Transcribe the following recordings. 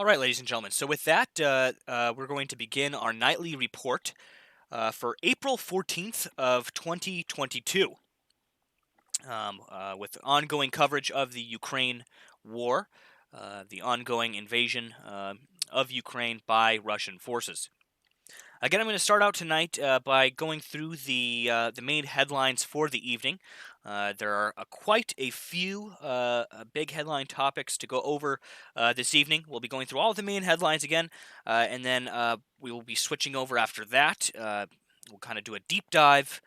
All right, ladies and gentlemen. So with that, we're going to begin our nightly report for April 14th of 2022, with ongoing coverage of the Ukraine war, the ongoing invasion of Ukraine by Russian forces. Again, I'm going to start out tonight by going through the main headlines for the evening. There are quite a few big headline topics to go over this evening. We'll be going through all of the main headlines again, and then we will be switching over after that. We'll kind of do a deep dive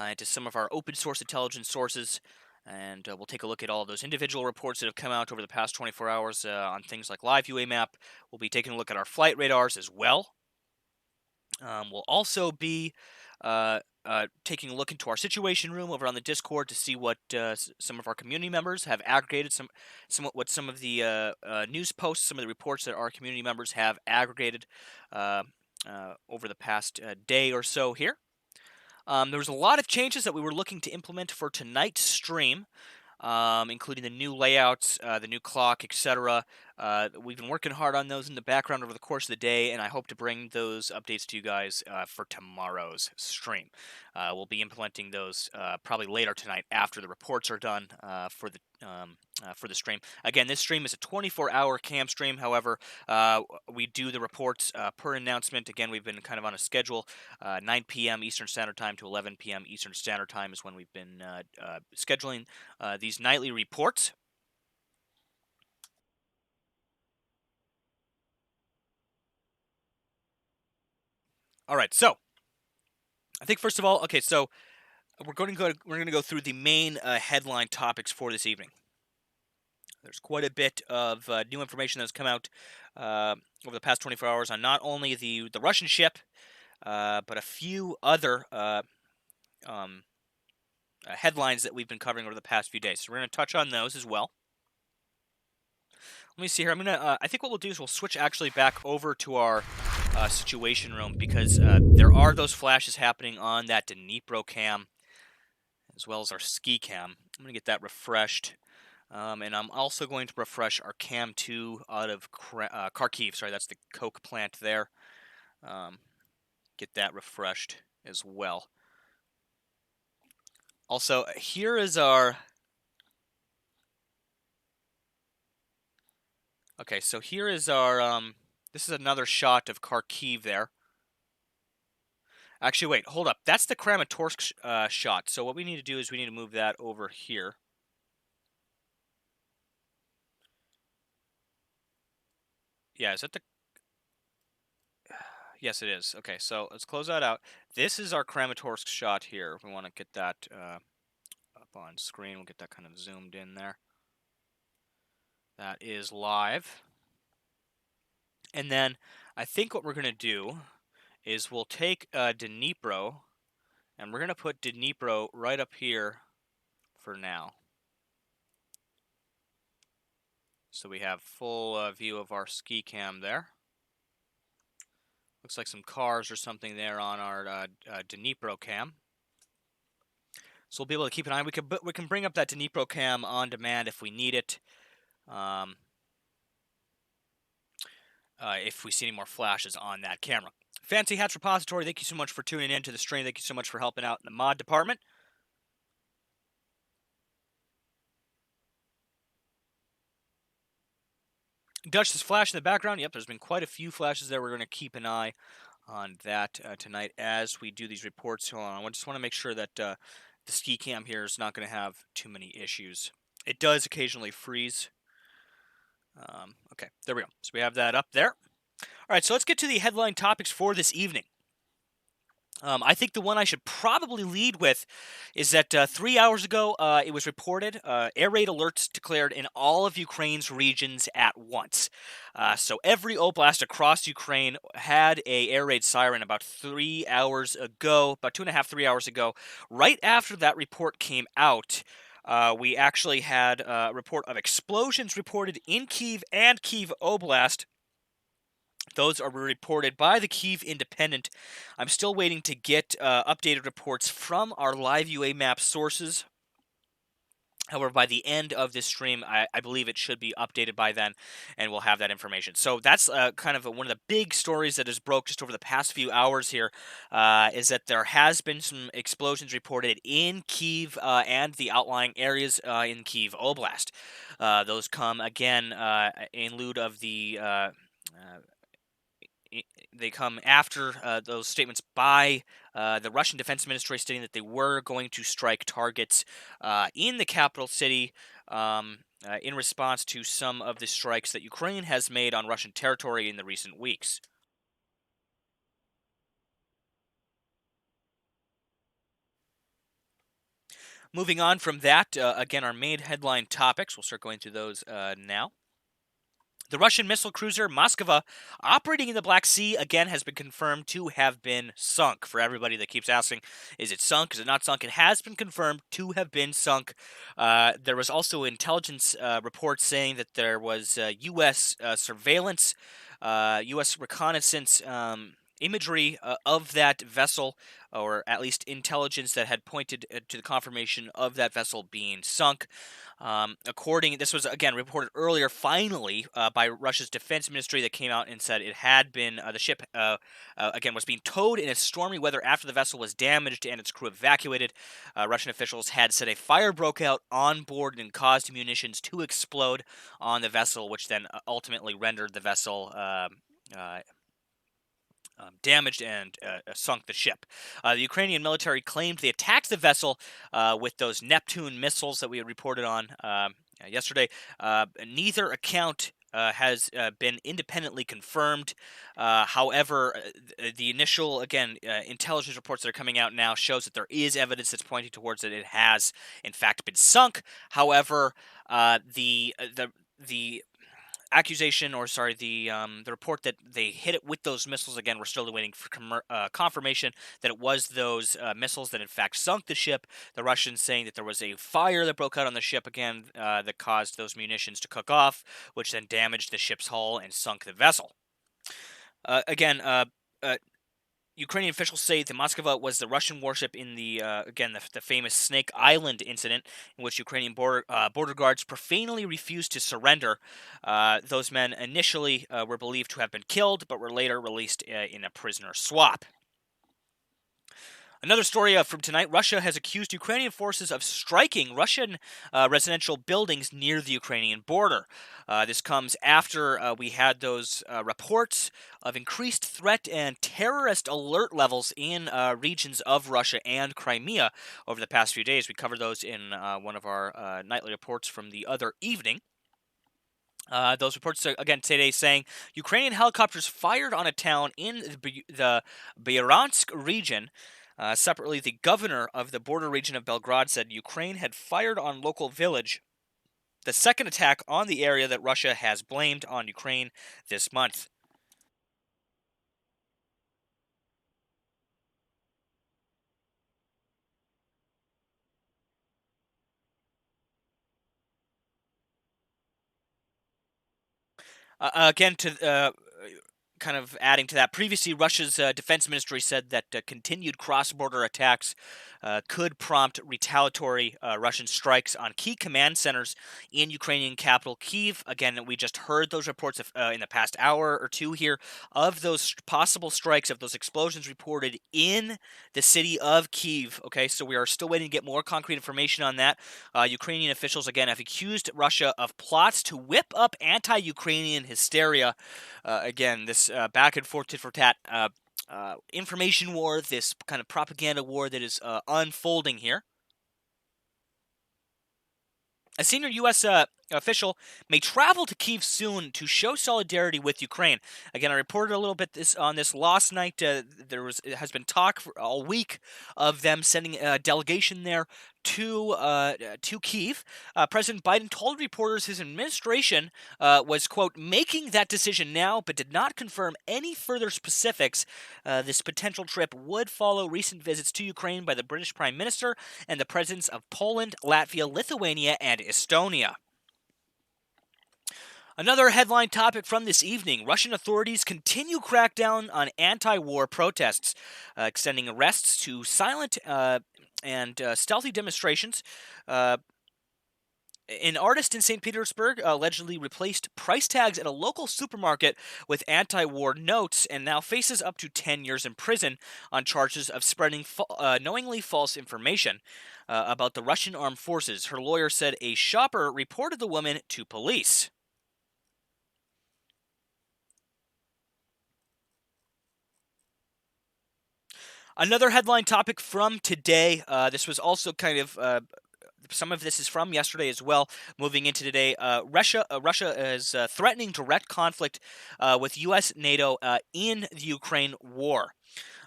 into some of our open source intelligence sources. And we'll take a look at all of those individual reports that have come out over the past 24 hours on things like Live UAMAP. We'll be taking a look at our flight radars as well. We'll also be taking a look into our situation room over on the Discord to see what some of our community members have aggregated, what some of the news posts, some of the reports that our community members have aggregated over the past day or so here. There was a lot of changes that we were looking to implement for tonight's stream, including the new layouts, the new clock, etc. We've been working hard on those in the background over the course of the day, and I hope to bring those updates to you guys for tomorrow's stream. We'll be implementing those probably later tonight after the reports are done for the stream. Again, this stream is a 24-hour cam stream. However, we do the reports per announcement. Again, we've been kind of on a schedule. 9 p.m. Eastern Standard Time to 11 p.m. Eastern Standard Time is when we've been scheduling these nightly reports. All right, so I think first of all, okay, so we're going to go through the main headline topics for this evening. There's quite a bit of new information that's come out over the past 24 hours on not only the Russian ship, but a few other headlines that we've been covering over the past few days. So we're going to touch on those as well. Let me see here. I think what we'll do is we'll switch actually back over to our situation room because there are those flashes happening on that Dnipro cam as well as our ski cam. I'm going to get that refreshed. And I'm also going to refresh our cam 2 out of Kharkiv. Sorry, that's the coke plant there. Get that refreshed as well. Also, here is our... Okay, so here is our... this is another shot of Kharkiv there. Actually, wait, hold up. That's the Kramatorsk shot. So what we need to do is we need to move that over here. Yeah, is that the... Yes, it is. Okay, so let's close that out. This is our Kramatorsk shot here. If we want to get that up on screen, we'll get that kind of zoomed in there. That is live. And then I think what we're going to do is we'll take Dnipro, and we're going to put Dnipro right up here for now. So we have full view of our ski cam there. Looks like some cars or something there on our Dnipro cam. So we'll be able to keep an eye. We can bring up that Dnipro cam on demand if we need it. If we see any more flashes on that camera. Fancy Hats Repository, thank you so much for tuning in to the stream. Thank you so much for helping out in the mod department. Dutch, this flash in the background. Yep, there's been quite a few flashes there. We're going to keep an eye on that tonight as we do these reports. Hold on, I just want to make sure that the ski cam here is not going to have too many issues. It does occasionally freeze. Okay, there we go. So we have that up there. All right, so let's get to the headline topics for this evening. I think the one I should probably lead with is that 3 hours ago, it was reported air raid alerts declared in all of Ukraine's regions at once. So every oblast across Ukraine had a air raid siren about 3 hours ago, about 2.5, 3 hours ago. Right after that report came out, we actually had a report of explosions reported in Kiev and Kiev Oblast. Those are reported by the Kiev Independent. I'm still waiting to get updated reports from our Live UAMAP sources However, by the end of this stream, I believe it should be updated by then, and we'll have that information. So that's kind of one of the big stories that has broke just over the past few hours here, is that there has been some explosions reported in Kiev and the outlying areas in Kiev Oblast. Those come again in lieu of they come after those statements by the Russian Defense Ministry stating that they were going to strike targets in the capital city in response to some of the strikes that Ukraine has made on Russian territory in the recent weeks. Moving on from that, again, our main headline topics, we'll start going through those now. The Russian missile cruiser Moskva, operating in the Black Sea, again has been confirmed to have been sunk. For everybody that keeps asking, is it sunk? Is it not sunk? It has been confirmed to have been sunk. There was also intelligence reports saying that there was U.S. Surveillance, U.S. reconnaissance imagery of that vessel, or at least intelligence that had pointed to the confirmation of that vessel being sunk. This was again reported earlier, finally, by Russia's defense ministry, that came out and said it had been the ship again was being towed in a stormy weather after the vessel was damaged and its crew evacuated. Russian officials had said a fire broke out on board and caused munitions to explode on the vessel, which then ultimately rendered the vessel damaged and sunk the ship. The Ukrainian military claimed they attacked the vessel with those Neptune missiles that we had reported on yesterday. Neither account has been independently confirmed. However, the initial, intelligence reports that are coming out now shows that there is evidence that's pointing towards that it has, in fact, been sunk. However, the accusation, or sorry, the report that they hit it with those missiles, again, we're still waiting for confirmation that it was those missiles that in fact sunk the ship. The Russians saying that there was a fire that broke out on the ship again that caused those munitions to cook off, which then damaged the ship's hull and sunk the vessel. Ukrainian officials say the Moskva was the Russian warship in the famous Snake Island incident, in which Ukrainian border guards profanely refused to surrender. Those men initially were believed to have been killed, but were later released in a prisoner swap. Another story from tonight, Russia has accused Ukrainian forces of striking Russian residential buildings near the Ukrainian border. This comes after we had those reports of increased threat and terrorist alert levels in regions of Russia and Crimea over the past few days. We covered those in one of our nightly reports from the other evening. Those reports again today saying Ukrainian helicopters fired on a town in the Bryansk region. Separately, the governor of the border region of Belgrade said Ukraine had fired on local village, the second attack on the area that Russia has blamed on Ukraine this month. Again, to kind of adding to that, previously Russia's defense ministry said that continued cross-border attacks could prompt retaliatory Russian strikes on key command centers in Ukrainian capital Kiev. Again, we just heard those reports in the past hour or two here of those possible strikes, of those explosions reported in the city of Kiev. Okay, so we are still waiting to get more concrete information on that. Ukrainian officials, again, have accused Russia of plots to whip up anti-Ukrainian hysteria. Again, this back and forth tit for tat information war, this kind of propaganda war that is unfolding here. A senior U.S. Official may travel to Kyiv soon to show solidarity with Ukraine. Again, I reported a little bit on this last night. Has been talk for all week of them sending a delegation there to Kyiv. President Biden told reporters his administration was, quote, making that decision now, but did not confirm any further specifics. This potential trip would follow recent visits to Ukraine by the British Prime Minister and the presidents of Poland, Latvia, Lithuania, and Estonia. Another headline topic from this evening, Russian authorities continue crackdown on anti-war protests, extending arrests to silent and stealthy demonstrations. An artist in St. Petersburg allegedly replaced price tags at a local supermarket with anti war notes and now faces up to 10 years in prison on charges of spreading knowingly false information about the Russian armed forces. Her lawyer said a shopper reported the woman to police. Another headline topic from today. This was also kind of some of this is from yesterday as well. Moving into today, Russia is threatening direct conflict with U.S. NATO in the Ukraine war.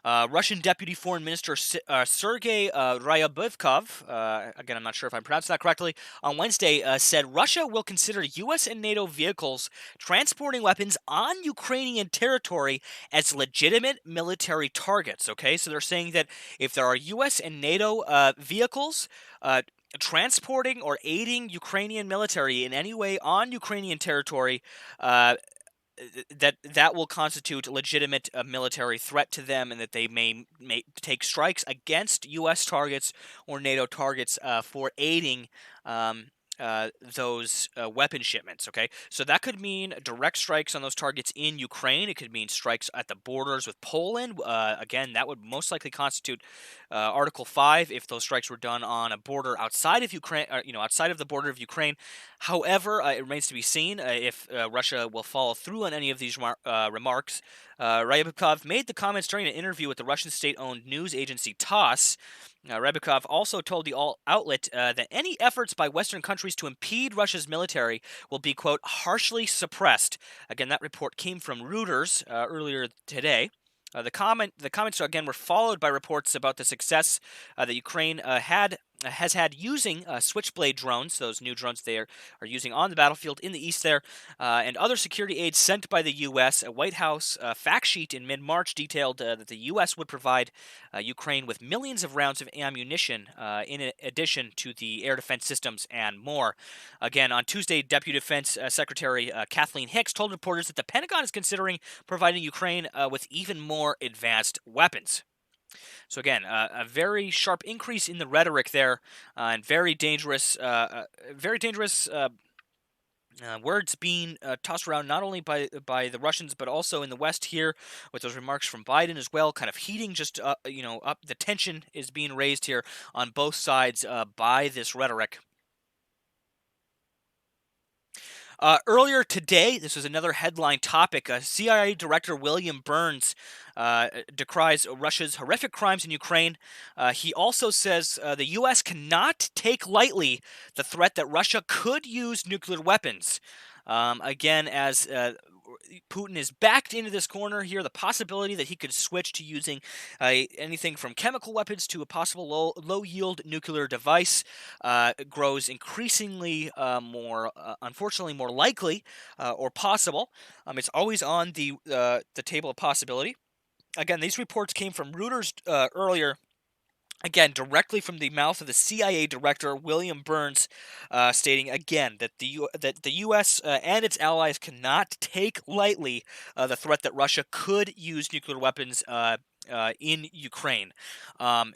Russian Deputy Foreign Minister Sergei Ryabovkov, again, I'm not sure if I'm pronouncing that correctly, on Wednesday said Russia will consider U.S. and NATO vehicles transporting weapons on Ukrainian territory as legitimate military targets. Okay, so they're saying that if there are U.S. and NATO vehicles transporting or aiding Ukrainian military in any way on Ukrainian territory, uh, that will constitute a legitimate military threat to them, and that they may take strikes against U.S. targets or NATO targets for aiding um, those weapon shipments. Okay, so that could mean direct strikes on those targets in Ukraine. It could mean strikes at the borders with Poland. Again, that would most likely constitute Article 5 if those strikes were done on a border outside of Ukraine, outside of the border of Ukraine. However, it remains to be seen if Russia will follow through on any of these remarks. Ryabkov made the comments during an interview with the Russian state-owned news agency TASS. Rybakov also told the outlet that any efforts by Western countries to impede Russia's military will be, quote, harshly suppressed. Again, that report came from Reuters earlier today. The comments again were followed by reports about the success that Ukraine has had using Switchblade drones, those new drones they are using on the battlefield in the east there, and other security aids sent by the U.S. A White House fact sheet in mid-March detailed that the U.S. would provide Ukraine with millions of rounds of ammunition in addition to the air defense systems and more. Again, on Tuesday, Deputy Defense Secretary Kathleen Hicks told reporters that the Pentagon is considering providing Ukraine with even more advanced weapons. So again, a very sharp increase in the rhetoric there, and very dangerous words being tossed around not only by the Russians but also in the West here, with those remarks from Biden as well, kind of heating just up. The tension is being raised here on both sides by this rhetoric. Earlier today, this was another headline topic. CIA Director William Burns decries Russia's horrific crimes in Ukraine. He also says the U.S. cannot take lightly the threat that Russia could use nuclear weapons. Again, as Putin is backed into this corner here, the possibility that he could switch to using anything from chemical weapons to a possible low yield nuclear device grows increasingly unfortunately, more likely or possible. It's always on the table of possibility. Again, these reports came from Reuters earlier. Again, directly from the mouth of the CIA director William Burns, stating again that the U.S. And its allies cannot take lightly the threat that Russia could use nuclear weapons in Ukraine.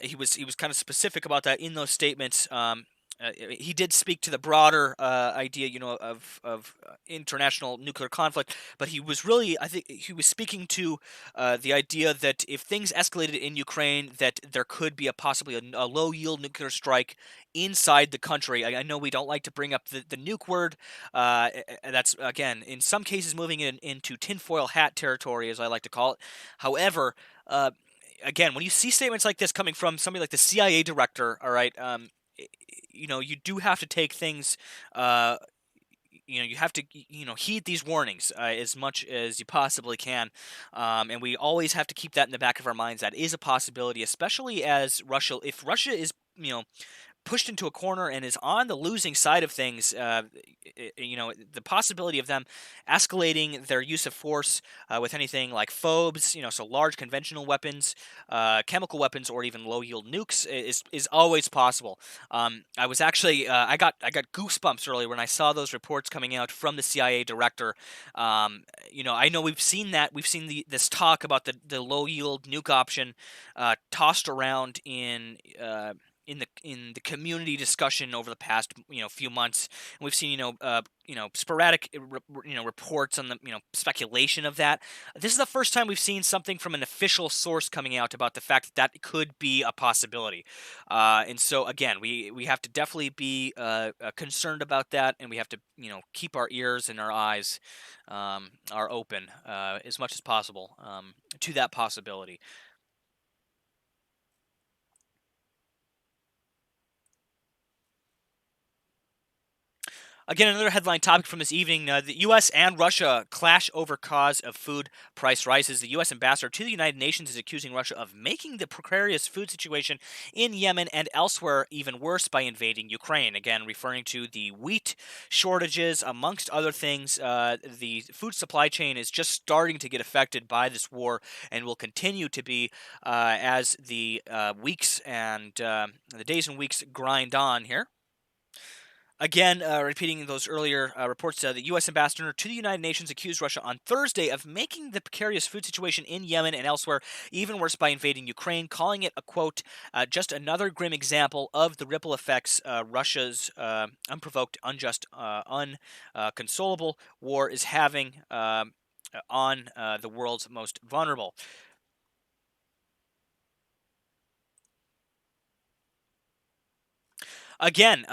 He was kind of specific about that in those statements. He did speak to the broader idea, of international nuclear conflict, but I think, he was speaking to the idea that if things escalated in Ukraine, that there could be possibly a low yield nuclear strike inside the country. I know we don't like to bring up the nuke word. That's again, in some cases, moving into tinfoil hat territory, as I like to call it. However. Again, when you see statements like this coming from somebody like the CIA director, all right, you do have to take things. You have to heed these warnings as much as you possibly can, and we always have to keep that in the back of our minds. That is a possibility, especially as if Russia is pushed into a corner and is on the losing side of things, the possibility of them escalating their use of force with anything like phobes, so large conventional weapons, chemical weapons, or even low yield nukes is always possible. I was actually I got goosebumps earlier when I saw those reports coming out from the CIA director. I know we've seen this talk about the low yield nuke option tossed around in in the community discussion over the past few months, and we've seen sporadic reports on the speculation of that. This is the first time we've seen something from an official source coming out about the fact that that could be a possibility. And so again, we have to definitely be concerned about that, and we have to keep our ears and our eyes are open as much as possible to that possibility. Again, another headline topic from this evening, the U.S. and Russia clash over cause of food price rises. The U.S. ambassador to the United Nations is accusing Russia of making the precarious food situation in Yemen and elsewhere even worse by invading Ukraine. Again, referring to the wheat shortages, amongst other things. The food supply chain is just starting to get affected by this war and will continue to be as the weeks and the days and weeks grind on here. Again, repeating those earlier reports, the U.S. ambassador to the United Nations accused Russia on Thursday of making the precarious food situation in Yemen and elsewhere even worse by invading Ukraine, calling it a quote, just another grim example of the ripple effects Russia's unprovoked, unjust, unconsolable war is having on the world's most vulnerable. Again,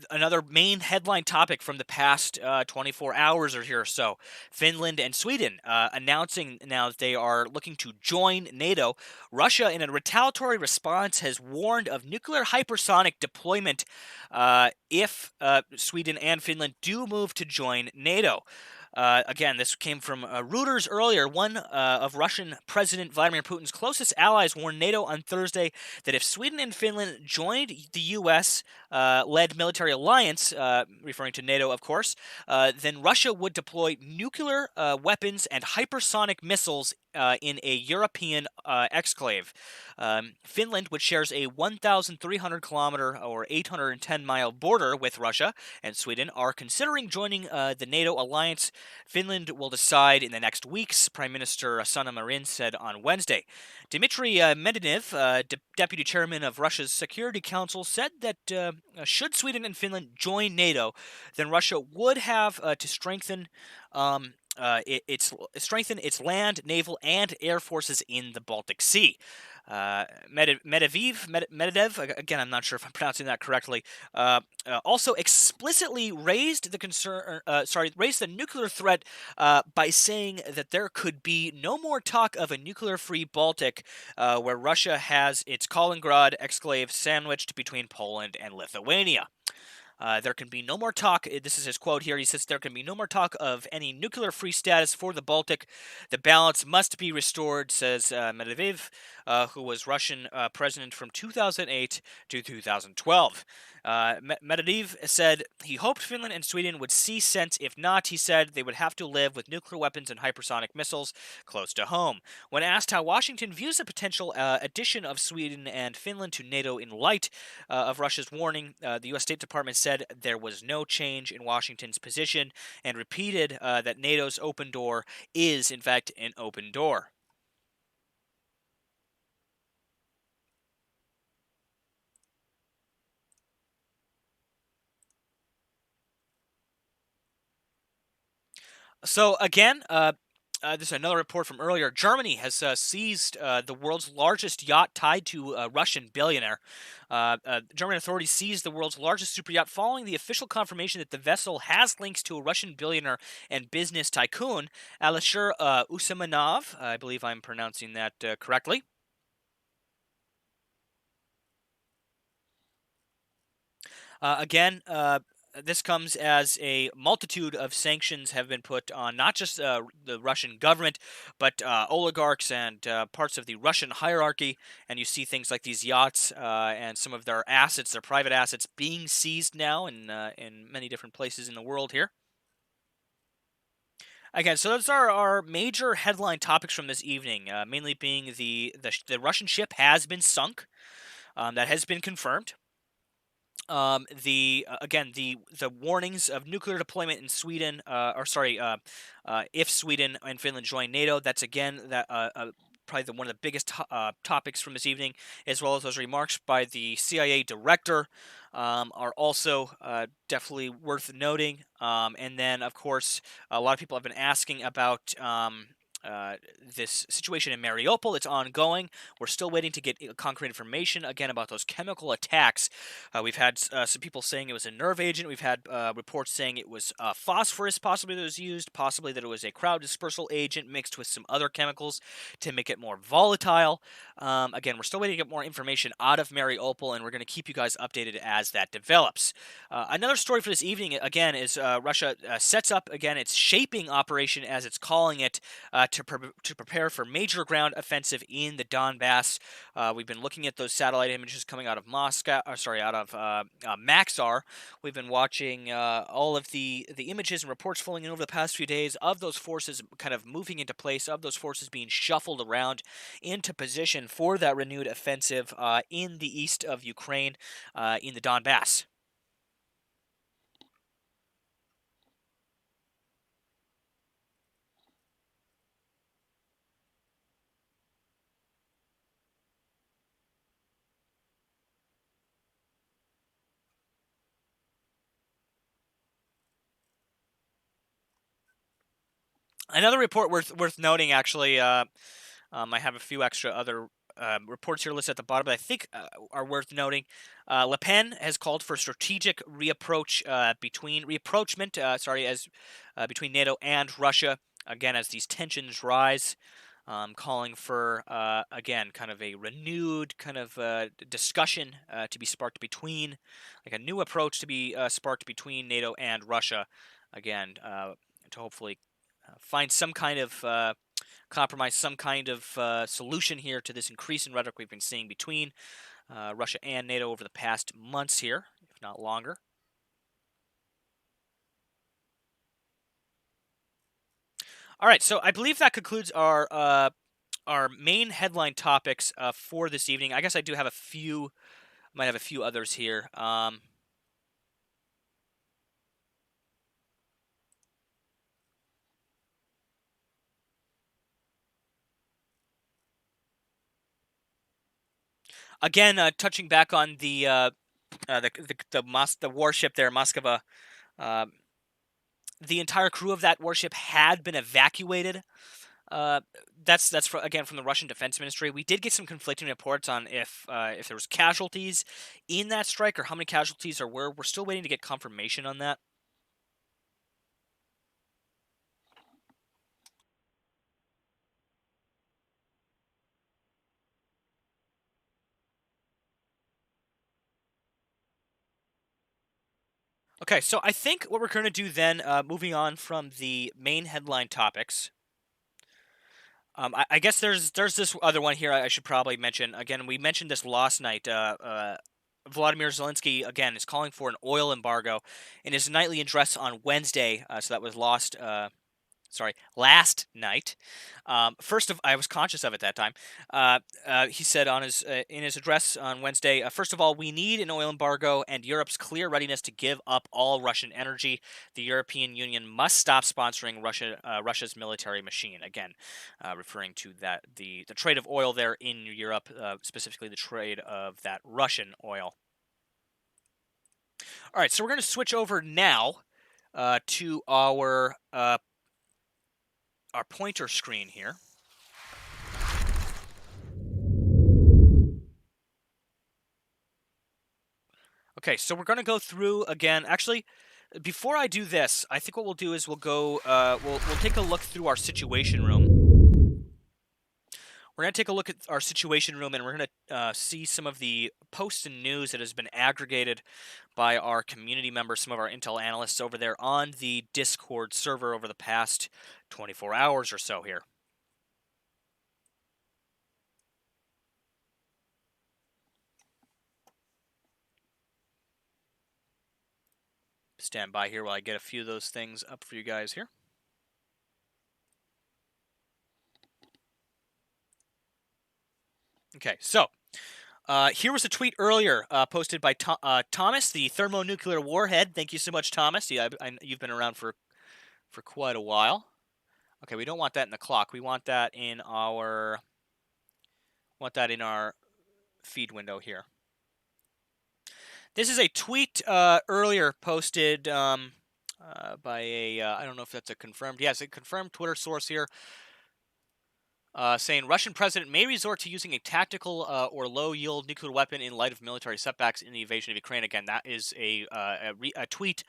another main headline topic from the past 24 hours or here or so. Finland and Sweden announcing now that they are looking to join NATO. Russia, in a retaliatory response, has warned of nuclear hypersonic deployment if Sweden and Finland do move to join NATO. Again, this came from Reuters earlier. One of Russian President Vladimir Putin's closest allies warned NATO on Thursday that if Sweden and Finland joined the U.S. Led military alliance, referring to NATO, of course, then Russia would deploy nuclear weapons and hypersonic missiles in a European exclave. Finland, which shares a 1,300 kilometer or 810-mile border with Russia and Sweden, are considering joining the NATO alliance. Finland will decide in the next weeks, Prime Minister Sanna Marin said on Wednesday. Dmitry Medvedev, deputy chairman of Russia's Security Council, said that should Sweden and Finland join NATO, then Russia would have to strengthen its land, naval, and air forces in the Baltic Sea. Medvedev, again, I'm not sure if I'm pronouncing that correctly, also explicitly raised the nuclear threat by saying that there could be no more talk of a nuclear-free Baltic, where Russia has its Kaliningrad exclave sandwiched between Poland and Lithuania. There can be no more talk. This is his quote here. He says, there can be no more talk of any nuclear-free status for the Baltic. The balance must be restored, says Medvedev, who was Russian president from 2008 to 2012. Medvedev said he hoped Finland and Sweden would see sense. If not, he said they would have to live with nuclear weapons and hypersonic missiles close to home. When asked how Washington views the potential addition of Sweden and Finland to NATO in light of Russia's warning, the U.S. State Department said there was no change in Washington's position and repeated that NATO's open door is, in fact, an open door. So again, this is another report from earlier. Germany has seized the world's largest yacht tied to a Russian billionaire. German authorities seized the world's largest super yacht following the official confirmation that the vessel has links to a Russian billionaire and business tycoon, Alisher Usmanov. I believe I'm pronouncing that correctly. Again, this comes as a multitude of sanctions have been put on not just the Russian government, but oligarchs and parts of the Russian hierarchy. And you see things like these yachts and some of their assets, their private assets, being seized now in many different places in the world here. Again, so those are our major headline topics from this evening, mainly being the Russian ship has been sunk. That has been confirmed. The warnings of nuclear deployment in Sweden, if Sweden and Finland join NATO, that's again that probably one of the biggest topics from this evening, as well as those remarks by the CIA director, are also definitely worth noting. And then, of course, a lot of people have been asking about this situation in Mariupol. It's ongoing. We're still waiting to get concrete information again about those chemical attacks. We've had some people saying it was a nerve agent. We've had reports saying it was phosphorus, possibly that was used, possibly that it was a crowd dispersal agent mixed with some other chemicals to make it more volatile. Again, we're still waiting to get more information out of Mariupol, and we're going to keep you guys updated as that develops. Another story for this evening, again, is Russia sets up, again, its shaping operation, as it's calling it, to prepare for major ground offensive in the Donbas. We've been looking at those satellite images coming out of Moscow, out of Maxar. We've been watching all of the images and reports flowing in over the past few days of those forces kind of moving into place, of those forces being shuffled around into position for that renewed offensive in the east of Ukraine, in the Donbas. Another report worth noting, actually. I have a few extra other reports here listed at the bottom, but I think are worth noting. Le Pen has called for strategic reapproachment. As between NATO and Russia, again, as these tensions rise. Calling for again, kind of a renewed kind of discussion to be sparked between, like a new approach to be sparked between NATO and Russia. Again, to hopefully find some kind of compromise, some kind of solution here to this increase in rhetoric we've been seeing between Russia and NATO over the past months here, if not longer. All right, so I believe that concludes our main headline topics for this evening. I guess I do have might have a few others here. Again, touching back on the warship there, Moskva. Uh, the entire crew of that warship had been evacuated. Uh, again from the Russian Defense Ministry. We did get some conflicting reports on if there was casualties in that strike, or how many casualties there were. We're still waiting to get confirmation on that. Okay, so I think what we're going to do then, moving on from the main headline topics, I guess there's this other one here I should probably mention. Again, we mentioned this last night. Vladimir Zelenskyy, again, is calling for an oil embargo in his nightly address on Wednesday. So that was last night. I was conscious of it that time. He said on his in his address on Wednesday, first of all, we need an oil embargo and Europe's clear readiness to give up all Russian energy. The European Union must stop sponsoring Russia's military machine. Again, referring to the trade of oil there in Europe, specifically the trade of that Russian oil. All right, so we're going to switch over now to our pointer screen here. Okay, so we're going to go through again. Actually, before I do this, I think what we'll do is we'll go. We'll take a look through our situation room. We're going to take a look at our situation room, and we're going to see some of the posts and news that has been aggregated by our community members, some of our intel analysts over there on the Discord server over the past 24 hours or so here. Stand by here while I get a few of those things up for you guys here. Okay, so here was a tweet earlier posted by Thomas, the thermonuclear warhead. Thank you so much, Thomas. Yeah, you've been around for quite a while. Okay, we don't want that in the clock. We want that in our want that in our feed window here. This is a tweet earlier posted by a, I don't know if that's a confirmed, yes, a confirmed Twitter source here, saying Russian president may resort to using a tactical or low-yield nuclear weapon in light of military setbacks in the invasion of Ukraine. Again, that is a tweet,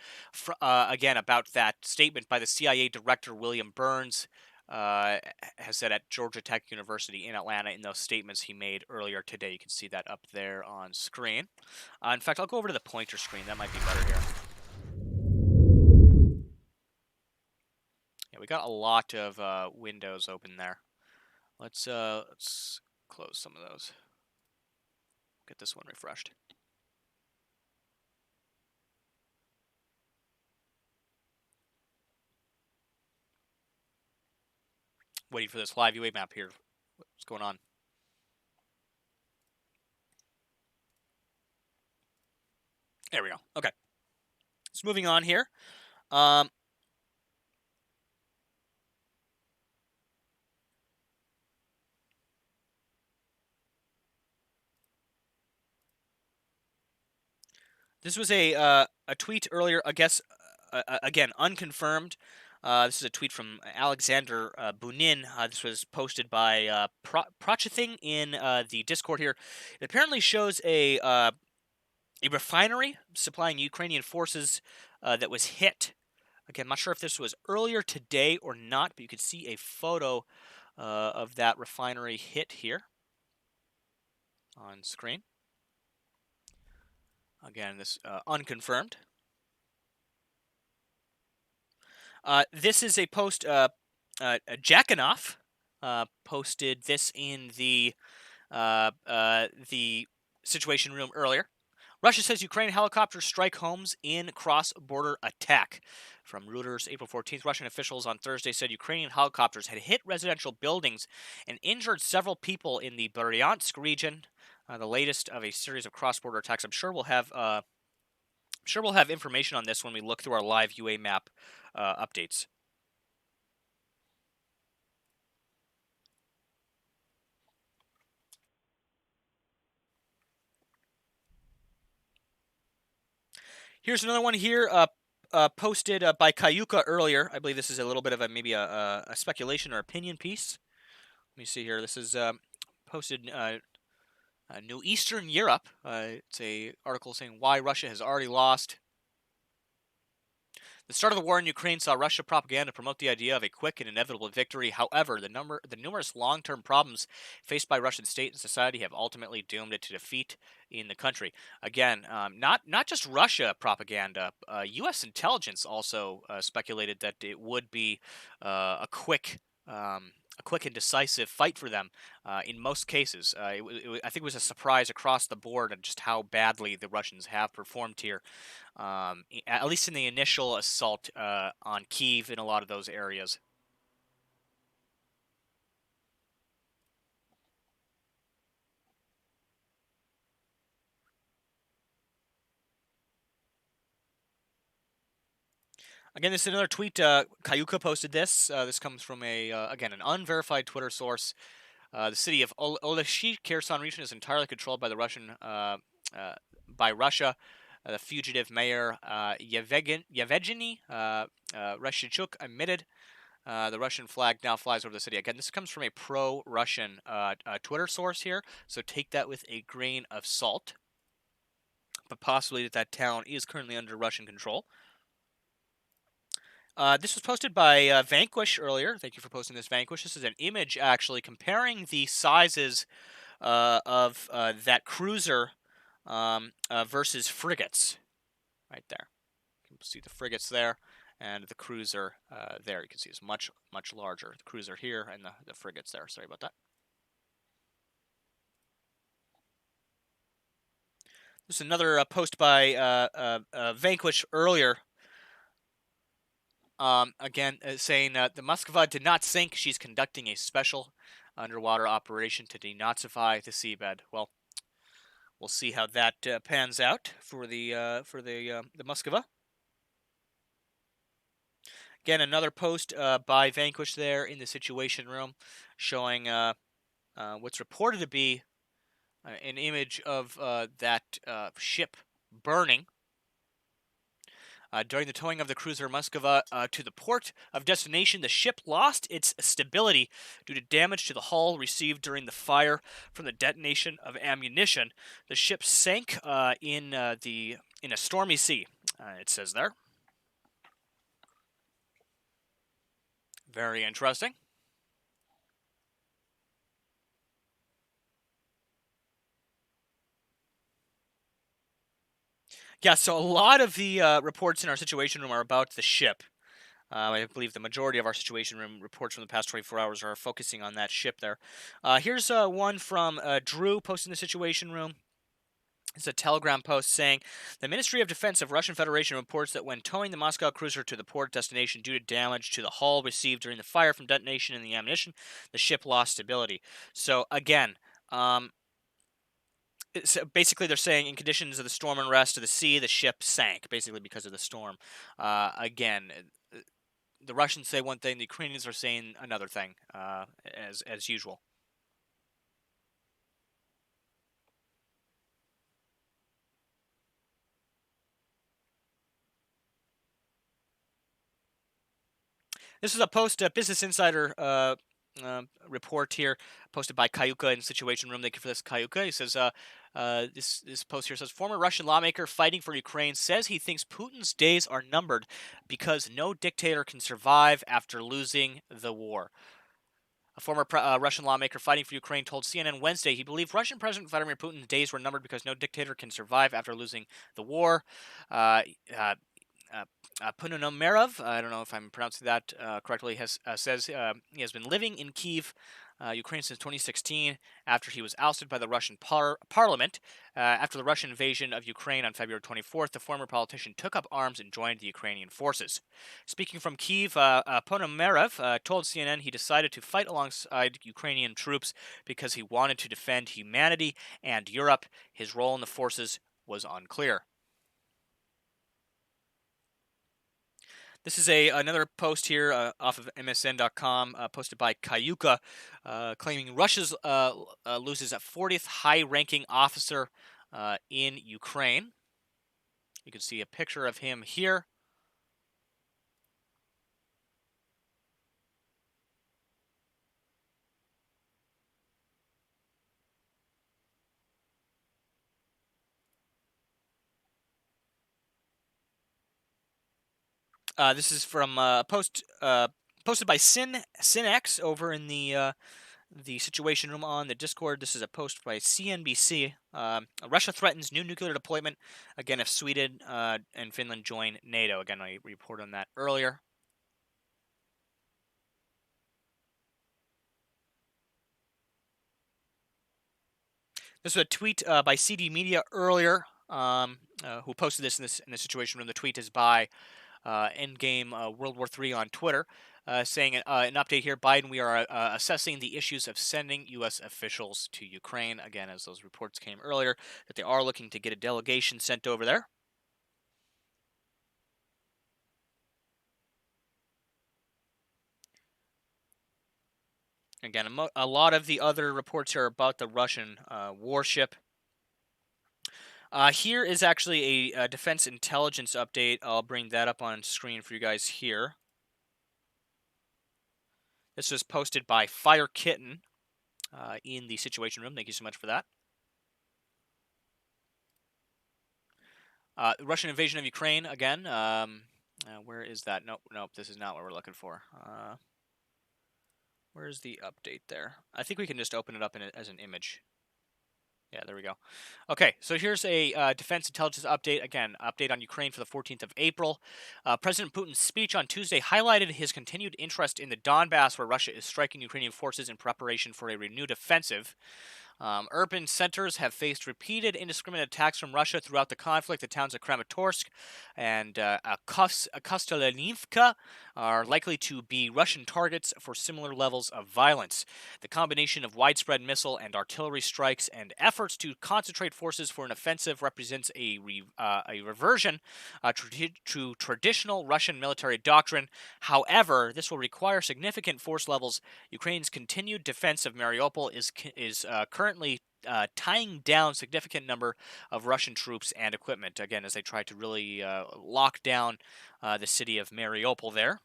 again, about that statement by the CIA director, William Burns, has said at Georgia Tech University in Atlanta in those statements he made earlier today. You can see that up there on screen. In fact, I'll go over to the pointer screen. That might be better here. Yeah, we got a lot of windows open there. Let's close some of those. Get this one refreshed. Waiting for this live UA map here. What's going on? There we go. Okay. So moving on here. This was a tweet earlier, I guess, again, unconfirmed. This is a tweet from Alexander Bunin. This was posted by Prochething in the Discord here. It apparently shows a refinery supplying Ukrainian forces that was hit. Again, I'm not sure if this was earlier today or not, but you can see a photo of that refinery hit here on screen. Again, this unconfirmed. This is a post. Jackanoff posted this in the Situation Room earlier. Russia says Ukraine helicopters strike homes in cross-border attack. From Reuters, April 14th, Russian officials on Thursday said Ukrainian helicopters had hit residential buildings and injured several people in the Bryansk region. The latest of a series of cross-border attacks. I'm sure we'll have information on this when we look through our live UA map updates. Here's another one here, posted by Kayuka earlier. I believe this is a little bit of maybe a speculation or opinion piece. Let me see here. This is posted New Eastern Europe. It's a article saying why Russia has already lost. The start of the war in Ukraine saw Russia propaganda promote the idea of a quick and inevitable victory. However, the numerous long-term problems faced by Russian state and society have ultimately doomed it to defeat in the country. Again, not just Russia propaganda. U.S. intelligence also speculated that it would be a quick and decisive fight for them in most cases. I think it was a surprise across the board at just how badly the Russians have performed here, at least in the initial assault on Kiev in a lot of those areas. Again, this is another tweet. Kayuka posted this. This comes from again, an unverified Twitter source. The city of Oleshi, Kherson region is entirely controlled by the by Russia. The fugitive mayor Yevgeny Rashchuk admitted the Russian flag now flies over the city. Again, this comes from a pro-Russian Twitter source here, so take that with a grain of salt. But possibly that town is currently under Russian control. This was posted by Vanquish earlier. Thank you for posting this, Vanquish. This is an image, actually, comparing the sizes of that cruiser versus frigates. Right there. You can see the frigates there, and the cruiser there. You can see it's much, much larger. The cruiser here and the frigates there. Sorry about that. This is another post by Vanquish earlier. Again, saying the Moskva did not sink. She's conducting a special underwater operation to denazify the seabed. Well, we'll see how that pans out for the Moskva. Again, another post by Vanquish there in the Situation Room, showing what's reported to be an image of that ship burning. During the towing of the cruiser Moskva to the port of destination, the ship lost its stability due to damage to the hull received during the fire from the detonation of ammunition. The ship sank in a stormy sea. It says there. Very interesting. Yeah, so a lot of the reports in our Situation Room are about the ship. I believe the majority of our Situation Room reports from the past 24 hours are focusing on that ship there. Here's one from Drew posting the Situation Room. It's a Telegram post saying, the Ministry of Defense of Russian Federation reports that when towing the Moscow cruiser to the port destination due to damage to the hull received during the fire from detonation in the ammunition, the ship lost stability. So again, so basically they're saying in conditions of the storm and rest of the sea, the ship sank, basically because of the storm. Again, the Russians say one thing, the Ukrainians are saying another thing, as usual. This is a post, Business Insider report here, posted by Kayuka in Situation Room. Thank you for this, Kayuka. He says, this post here says, former Russian lawmaker fighting for Ukraine says he thinks Putin's days are numbered because no dictator can survive after losing the war. A former Russian lawmaker fighting for Ukraine told CNN Wednesday he believed Russian President Vladimir Putin's days were numbered because no dictator can survive after losing the war. Punomerov, I don't know if I'm pronouncing that correctly, says he has been living in Kiev, Ukraine since 2016 after he was ousted by the Russian parliament. After the Russian invasion of Ukraine on February 24th, the former politician took up arms and joined the Ukrainian forces. Speaking from Kiev, Ponomarev told CNN he decided to fight alongside Ukrainian troops because he wanted to defend humanity and Europe. His role in the forces was unclear. This is another post here off of MSN.com, posted by Kayuka, claiming Russia loses a 40th high-ranking officer in Ukraine. You can see a picture of him here. This is from a post posted by Synex over in the Situation Room on the Discord. This is a post by CNBC. Russia threatens new nuclear deployment again if Sweden and Finland join NATO. Again, I reported on that earlier. This was a tweet by CD Media earlier, who posted this in the Situation Room. The tweet is by Endgame World War III on Twitter, saying an update here, Biden, we are assessing the issues of sending U.S. officials to Ukraine. Again, as those reports came earlier, that they are looking to get a delegation sent over there. Again, a lot of the other reports are about the Russian warship. Here is actually a defense intelligence update. I'll bring that up on screen for you guys here. This was posted by Fire Kitten in the Situation Room. Thank you so much for that. Russian invasion of Ukraine again. Where is that? Nope. This is not what we're looking for. Where's the update there? I think we can just open it up as an image. Yeah, there we go. Okay, so here's a defense intelligence update. Again, update on Ukraine for the 14th of April. President Putin's speech on Tuesday highlighted his continued interest in the Donbas, where Russia is striking Ukrainian forces in preparation for a renewed offensive. Urban centers have faced repeated indiscriminate attacks from Russia throughout the conflict. The towns of Kramatorsk and Kostolinivka are likely to be Russian targets for similar levels of violence. The combination of widespread missile and artillery strikes and efforts to concentrate forces for an offensive represents a reversion to traditional Russian military doctrine. However, this will require significant force levels. Ukraine's continued defense of Mariupol is currently tying down significant number of Russian troops and equipment. Again, as they try to really lock down the city of Mariupol there.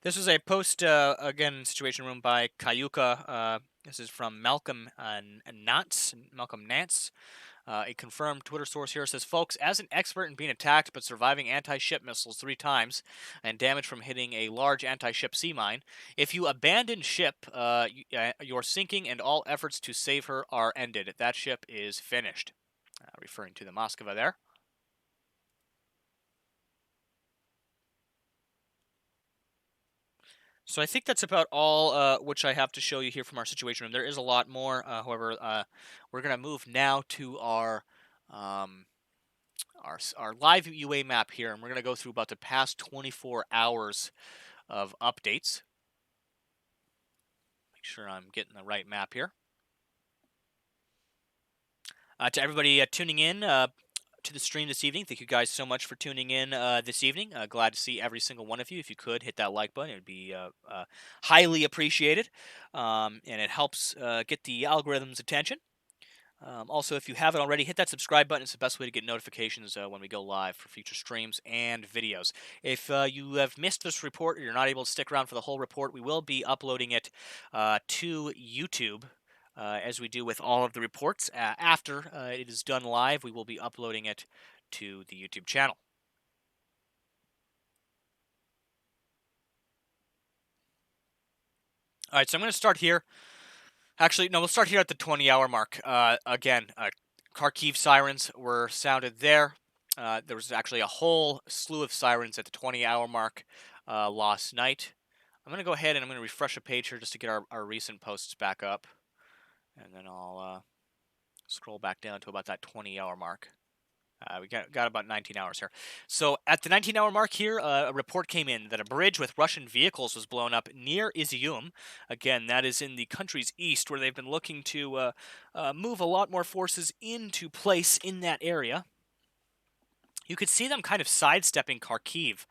This is a post, again, Situation Room by Kayuka. This is from Malcolm Nance. Malcolm Nance. A confirmed Twitter source here says, folks, as an expert in being attacked but surviving anti-ship missiles 3 times and damage from hitting a large anti-ship sea mine, if you abandon ship, your sinking and all efforts to save her are ended. That ship is finished. Referring to the Moskva there. So I think that's about all which I have to show you here from our situation room. There is a lot more. However, we're going to move now to um, our live UA map here, and we're going to go through about the past 24 hours of updates. Make sure I'm getting the right map here. To everybody tuning in to the stream this evening, thank you guys so much for tuning in this evening. Glad to see every single one of you. If you could hit that like button, it would be highly appreciated, and it helps get the algorithm's attention. Also, if you haven't already, hit that subscribe button. It's the best way to get notifications when we go live for future streams and videos. If you have missed this report or you're not able to stick around for the whole report, we will be uploading it to YouTube. As we do with all of the reports. After it is done live, we will be uploading it to the YouTube channel. All right, so I'm going to start here. Actually, no, we'll start here at the 20-hour mark. Again, Kharkiv sirens were sounded there. There was actually a whole slew of sirens at the 20-hour mark last night. I'm going to go ahead and I'm going to refresh a page here just to get our recent posts back up. And then I'll scroll back down to about that 20-hour mark. We got about 19 hours here. So at the 19-hour mark here, a report came in that a bridge with Russian vehicles was blown up near Izium. Again, that is in the country's east, where they've been looking to move a lot more forces into place in that area. You could see them kind of sidestepping Kharkiv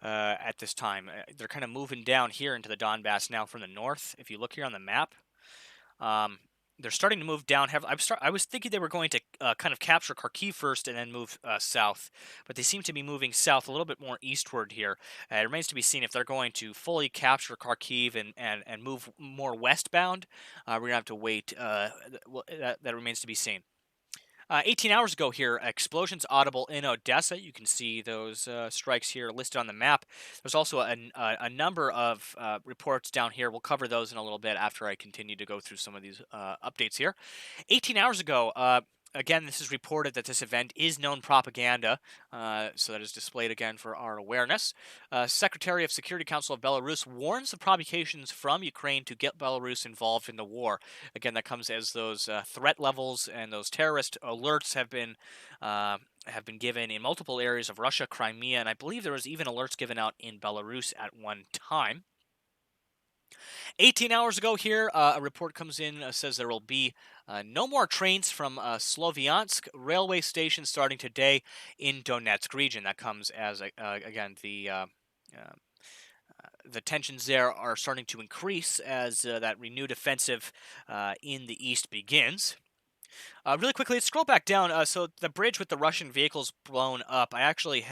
at this time. They're kind of moving down here into the Donbas now from the north. If you look here on the map, they're starting to move down. I was thinking they were going to kind of capture Kharkiv first and then move south, but they seem to be moving south a little bit more eastward here. It remains to be seen if they're going to fully capture Kharkiv and move more westbound. We're going to have to wait. That remains to be seen. 18 hours ago here, explosions audible in Odessa. You can see those strikes here listed on the map. There's also a number of reports down here. We'll cover those in a little bit after I continue to go through some of these updates here. 18 hours ago, again, this is reported that this event is known propaganda, so that is displayed again for our awareness. Secretary of Security Council of Belarus warns of provocations from Ukraine to get Belarus involved in the war. Again, that comes as those threat levels and those terrorist alerts have been given in multiple areas of Russia, Crimea, and I believe there was even alerts given out in Belarus at one time. 18 hours ago here, a report comes in, says there will be no more trains from Sloviansk railway station starting today in Donetsk region. That comes as, again, the tensions there are starting to increase as that renewed offensive in the east begins. Really quickly, let's scroll back down. So the bridge with the Russian vehicles blown up, I think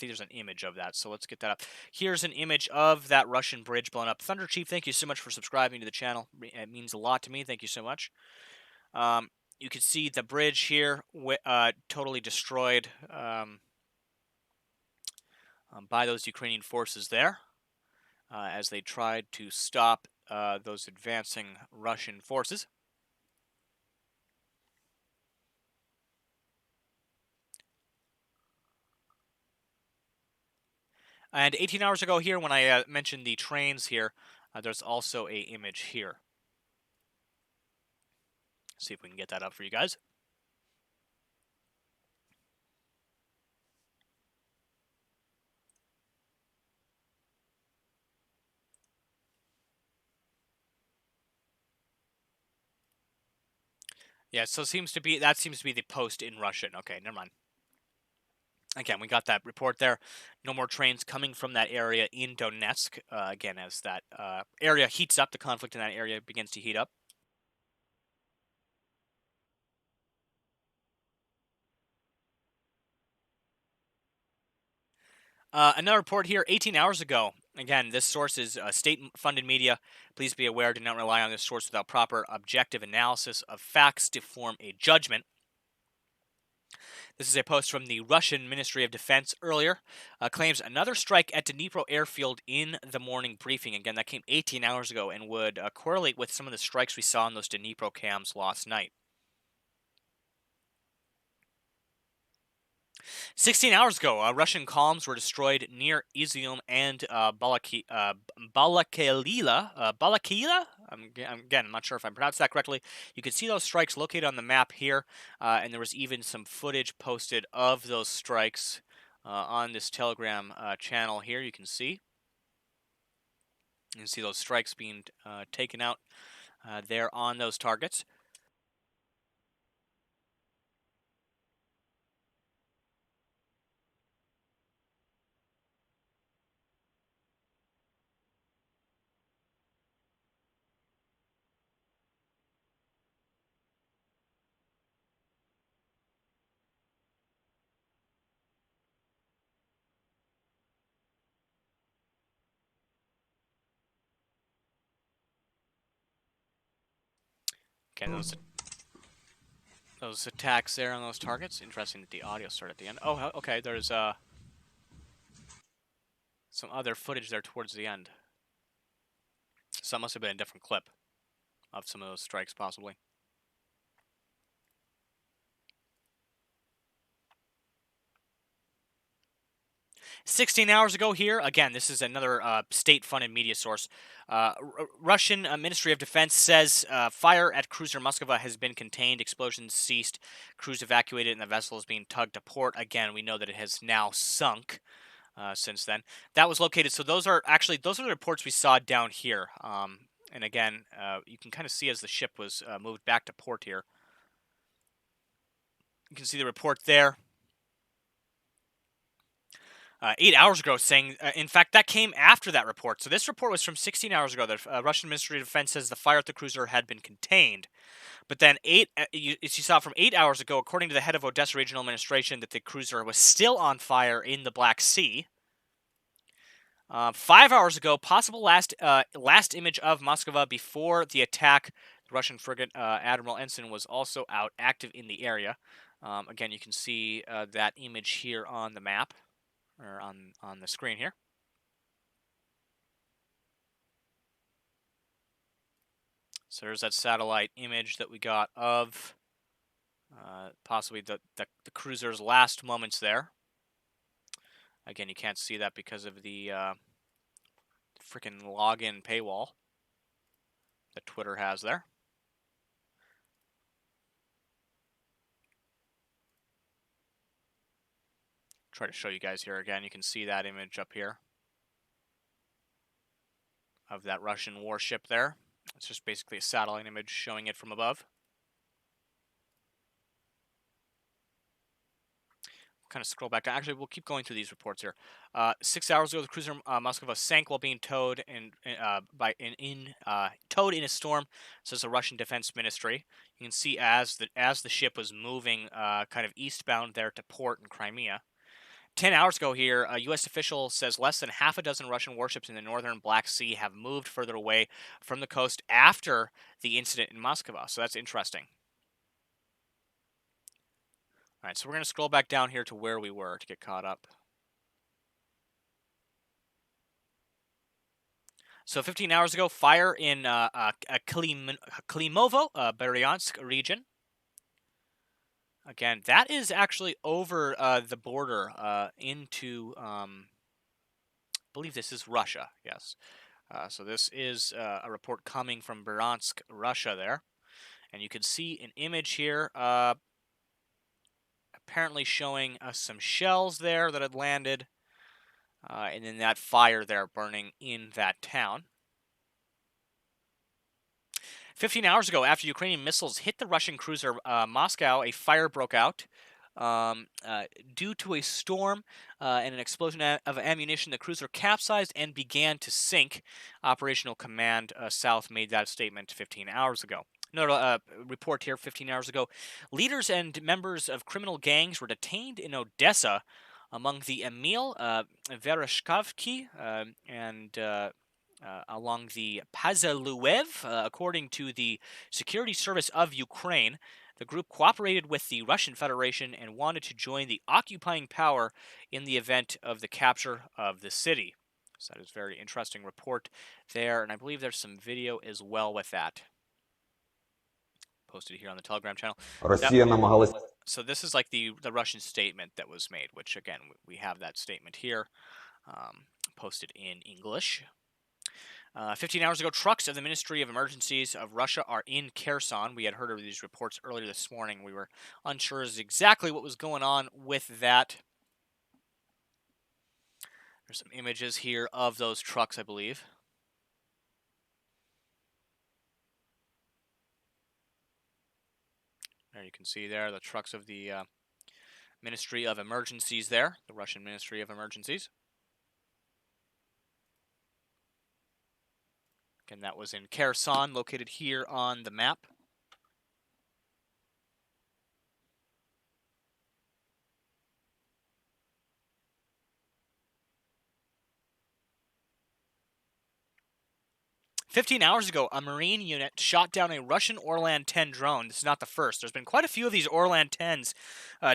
there's an image of that, so let's get that up. Here's an image of that Russian bridge blown up. Thunder Chief, thank you so much for subscribing to the channel. It means a lot to me. Thank you so much. You can see the bridge here totally destroyed by those Ukrainian forces there as they tried to stop those advancing Russian forces. And 18 hours ago here, when I mentioned the trains here, there's also a image here. See if we can get that up for you guys. Yeah, so that seems to be the post in Russian. Okay, never mind. Again, we got that report there. No more trains coming from that area in Donetsk. Again, as that area heats up, the conflict in that area begins to heat up. Another report here 18 hours ago. Again, this source is state-funded media. Please be aware, do not rely on this source without proper objective analysis of facts to form a judgment. This is a post from the Russian Ministry of Defense earlier. Claims another strike at Dnipro airfield in the morning briefing. Again, that came 18 hours ago and would correlate with some of the strikes we saw in those Dnipro cams last night. 16 hours ago, Russian columns were destroyed near Izium and Balaklava. I'm not sure if I pronounced that correctly. You can see those strikes located on the map here, and there was even some footage posted of those strikes on this Telegram channel here. You can see those strikes being taken out there on those targets. Again, those attacks there on those targets. Interesting that the audio started at the end. Oh, okay. There's some other footage there towards the end. So that must have been a different clip of some of those strikes, possibly. "16 hours ago here, again, this is another state-funded media source. Russian Ministry of Defense says fire at cruiser Moskva has been contained, explosions ceased, crews evacuated, and the vessel is being tugged to port. Again, we know that it has now sunk since then. That was located, so those are the reports we saw down here. And again, you can kind of see as the ship was moved back to port here. You can see the report there. 8 hours ago saying, in fact, that came after that report. So this report was from 16 hours ago. The Russian Ministry of Defense says the fire at the cruiser had been contained. But then you saw from 8 hours ago, according to the head of Odessa Regional Administration, that the cruiser was still on fire in the Black Sea. 5 hours ago, possible last image of Moskva before the attack. The Russian frigate Admiral Ensign was also out, active in the area. Again, you can see that image here on the map, or on the screen here. So there's that satellite image that we got of possibly the cruiser's last moments there. Again, you can't see that because of the freaking login paywall that Twitter has there. Try to show you guys here again. You can see that image up here of that Russian warship there. It's just basically a satellite image showing it from above. Kind of scroll back down. Actually, we'll keep going through these reports here. 6 hours ago, the cruiser Moskva sank while being towed towed in a storm, says the Russian Defense Ministry. You can see as the ship was moving kind of eastbound there to port in Crimea. 10 hours ago here, a U.S. official says less than half a dozen Russian warships in the northern Black Sea have moved further away from the coast after the incident in Moskva. So that's interesting. All right, so we're going to scroll back down here to where we were to get caught up. So 15 hours ago, fire in Klimovo, Bryansk region. Again, that is actually over the border into believe this is Russia, yes. So this is a report coming from Bryansk, Russia there. And you can see an image here apparently showing us some shells there that had landed. And then that fire there burning in that town. 15 hours ago, after Ukrainian missiles hit the Russian cruiser Moscow, a fire broke out. Due to a storm and an explosion of ammunition, the cruiser capsized and began to sink. Operational Command South made that statement 15 hours ago. Another report here 15 hours ago. Leaders and members of criminal gangs were detained in Odessa, among the Emil Vereshkovsky and along the Pazaluev, according to the Security Service of Ukraine. The group cooperated with the Russian Federation and wanted to join the occupying power in the event of the capture of the city. So that is a very interesting report there, and I believe there's some video as well with that. Posted here on the Telegram channel. So this is like the Russian statement that was made, which again, we have that statement here, posted in English. 15 hours ago, trucks of the Ministry of Emergencies of Russia are in Kherson. We had heard of these reports earlier this morning. We were unsure as exactly what was going on with that. There's some images here of those trucks, I believe. There you can see there the trucks of the Ministry of Emergencies there, the Russian Ministry of Emergencies. Again, that was in Kherson, located here on the map. "15 hours ago, a Marine unit shot down a Russian Orlan 10 drone. This is not the first. There's been quite a few of these Orlan 10s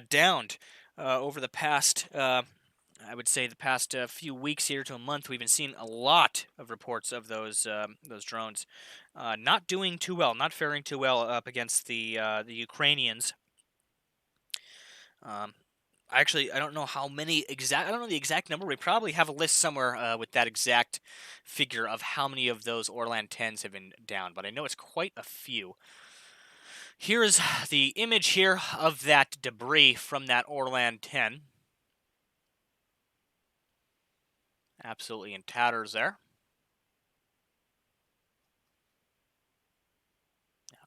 downed over the past, I would say, the past few weeks here to a month. We've been seeing a lot of reports of those drones not doing too well, not faring too well up against the Ukrainians. Actually, I don't know how many exact. I don't know the exact number. We probably have a list somewhere with that exact figure of how many of those Orlan 10s have been down, but I know it's quite a few. Here is the image here of that debris from that Orlan 10. Absolutely in tatters there.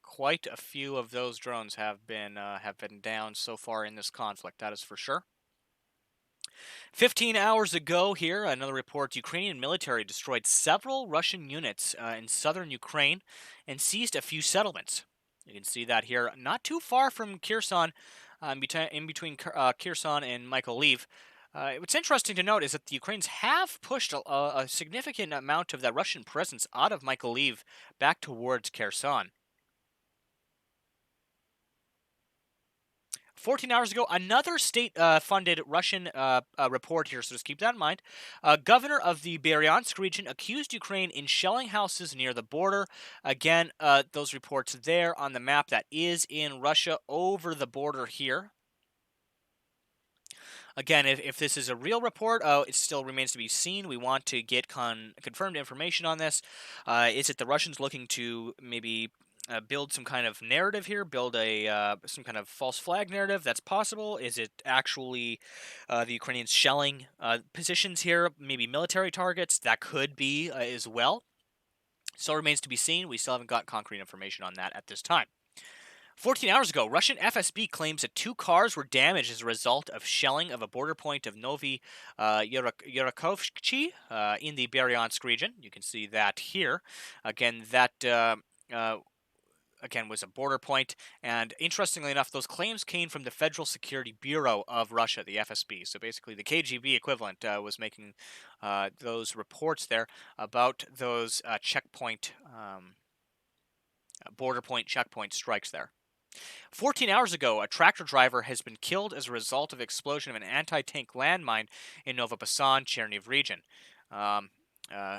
Quite a few of those drones have been down so far in this conflict. That is for sure. 15 hours ago here, another report, Ukrainian military destroyed several Russian units in southern Ukraine and seized a few settlements. You can see that here, not too far from Kherson, in between Kherson and Mykolaiv. What's interesting to note is that the Ukrainians have pushed a significant amount of that Russian presence out of Mykolaiv back towards Kherson. 14 hours ago, another state-funded Russian report here, so just keep that in mind. Governor of the Bryansk region accused Ukraine in shelling houses near the border. Again, those reports there on the map, that is in Russia over the border here. Again, if this is a real report, it still remains to be seen. We want to get confirmed information on this. Is it the Russians looking to maybe build some kind of narrative here, build some kind of false flag narrative? That's possible. Is it actually the Ukrainians shelling positions here, maybe military targets? That could be as well. Still remains to be seen. We still haven't got concrete information on that at this time. 14 hours ago, Russian FSB claims that 2 cars were damaged as a result of shelling of a border point of Novi Yurakovsky in the Bryansk region. You can see that here. Again, that was a border point, and interestingly enough, those claims came from the Federal Security Bureau of Russia, the FSB. So basically, the KGB equivalent was making those reports there about those border point checkpoint strikes there. 14 hours ago, a tractor driver has been killed as a result of explosion of an anti-tank landmine in Novopasan, Cherniv region.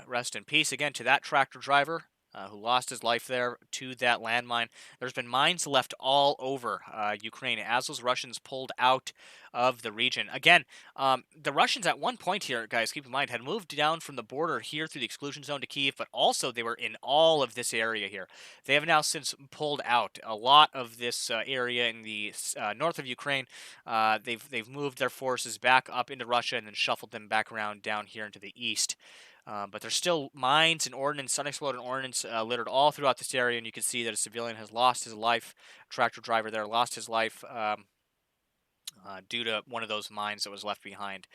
Rest in peace again to that tractor driver who lost his life there to that landmine. There's been mines left all over Ukraine as those Russians pulled out of the region. Again, the Russians at one point here, guys, keep in mind, had moved down from the border here through the exclusion zone to Kiev, but also they were in all of this area here. They have now since pulled out a lot of this area in the north of Ukraine. They've moved their forces back up into Russia and then shuffled them back around down here into the east. But there's still mines and ordnance, unexploded ordnance littered all throughout this area, and you can see that a civilian has lost his life. Tractor driver there lost his life due to one of those mines that was left behind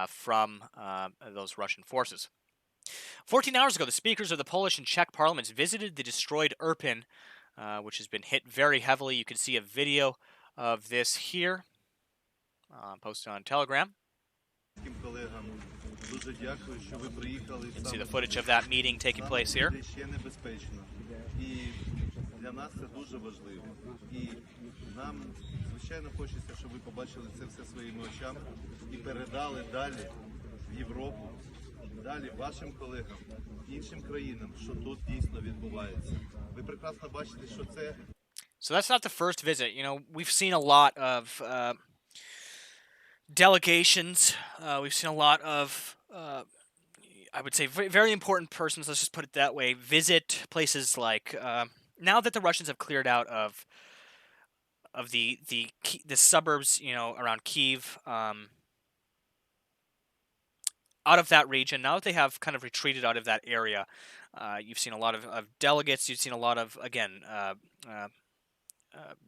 from those Russian forces. 14 hours ago, the speakers of the Polish and Czech parliaments visited the destroyed Irpin, which has been hit very heavily. You can see a video of this here, posted on Telegram. You can see the footage of that meeting taking place here. Звичайно, хочеться, щоб ви побачили це все своїми очами і передали далі в Європу, далі вашим колегам, іншим країнам, що тут дійсно відбувається. Ви прекрасно бачите, що це... So that's not the first visit. You know, we've seen a lot of delegations. We've seen a lot of, I would say, very important persons, let's just put it that way, visit places like, now that the Russians have cleared out of the suburbs, you know, around Kiev, out of that region, now that they have kind of retreated out of that area, you've seen a lot of delegates, you've seen a lot of, again,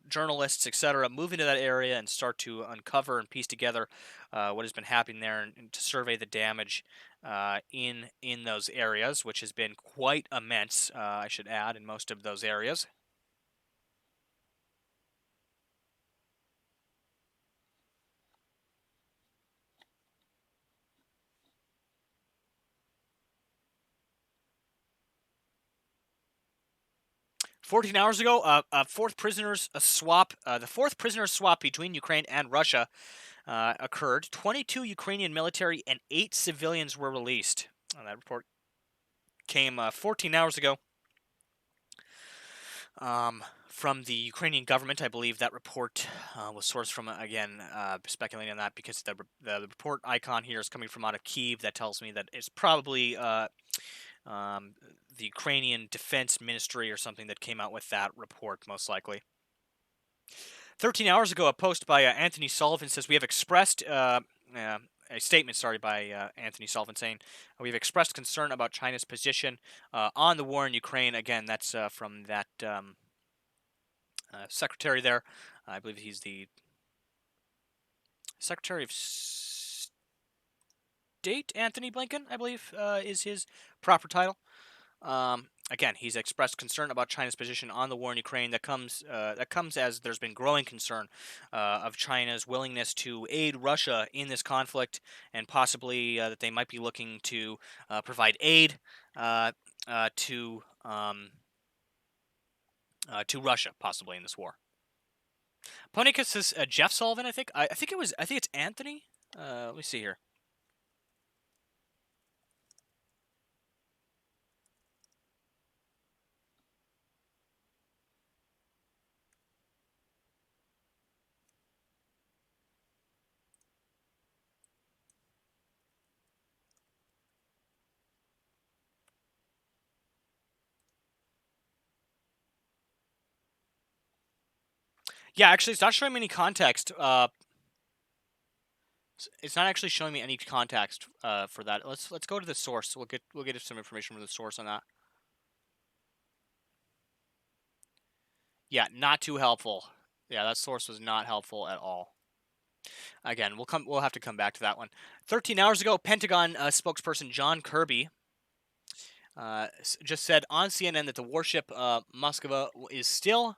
journalists, etc., move into that area and start to uncover and piece together what has been happening there, and to survey the damage in those areas, which has been quite immense, I should add, in most of those areas. 14 hours ago, the fourth prisoner swap between Ukraine and Russia occurred. 22 Ukrainian military and 8 civilians were released. That report came 14 hours ago from the Ukrainian government. I believe that report was sourced from, again, speculating on that because the report icon here is coming from out of Kiev. That tells me that it's probably the Ukrainian Defense Ministry or something that came out with that report, most likely. 13 hours ago, a post by Anthony Sullivan says, we have expressed, a statement, by Anthony Sullivan saying, we've expressed concern about China's position on the war in Ukraine. Again, that's from that secretary there. I believe he's the Secretary of State, Anthony Blinken, I believe, is his proper title. Again, he's expressed concern about China's position on the war in Ukraine. That comes as there's been growing concern of China's willingness to aid Russia in this conflict, and possibly that they might be looking to provide aid to Russia, possibly in this war. Ponicus says Jeff Sullivan. I think it's Anthony. Let me see here. Yeah, actually, it's not showing me any context. It's not actually showing me any context for that. Let's go to the source. We'll get some information from the source on that. Yeah, not too helpful. Yeah, that source was not helpful at all. Again, we'll have to come back to that one. 13 hours ago, Pentagon spokesperson John Kirby just said on CNN that the warship Moskva is still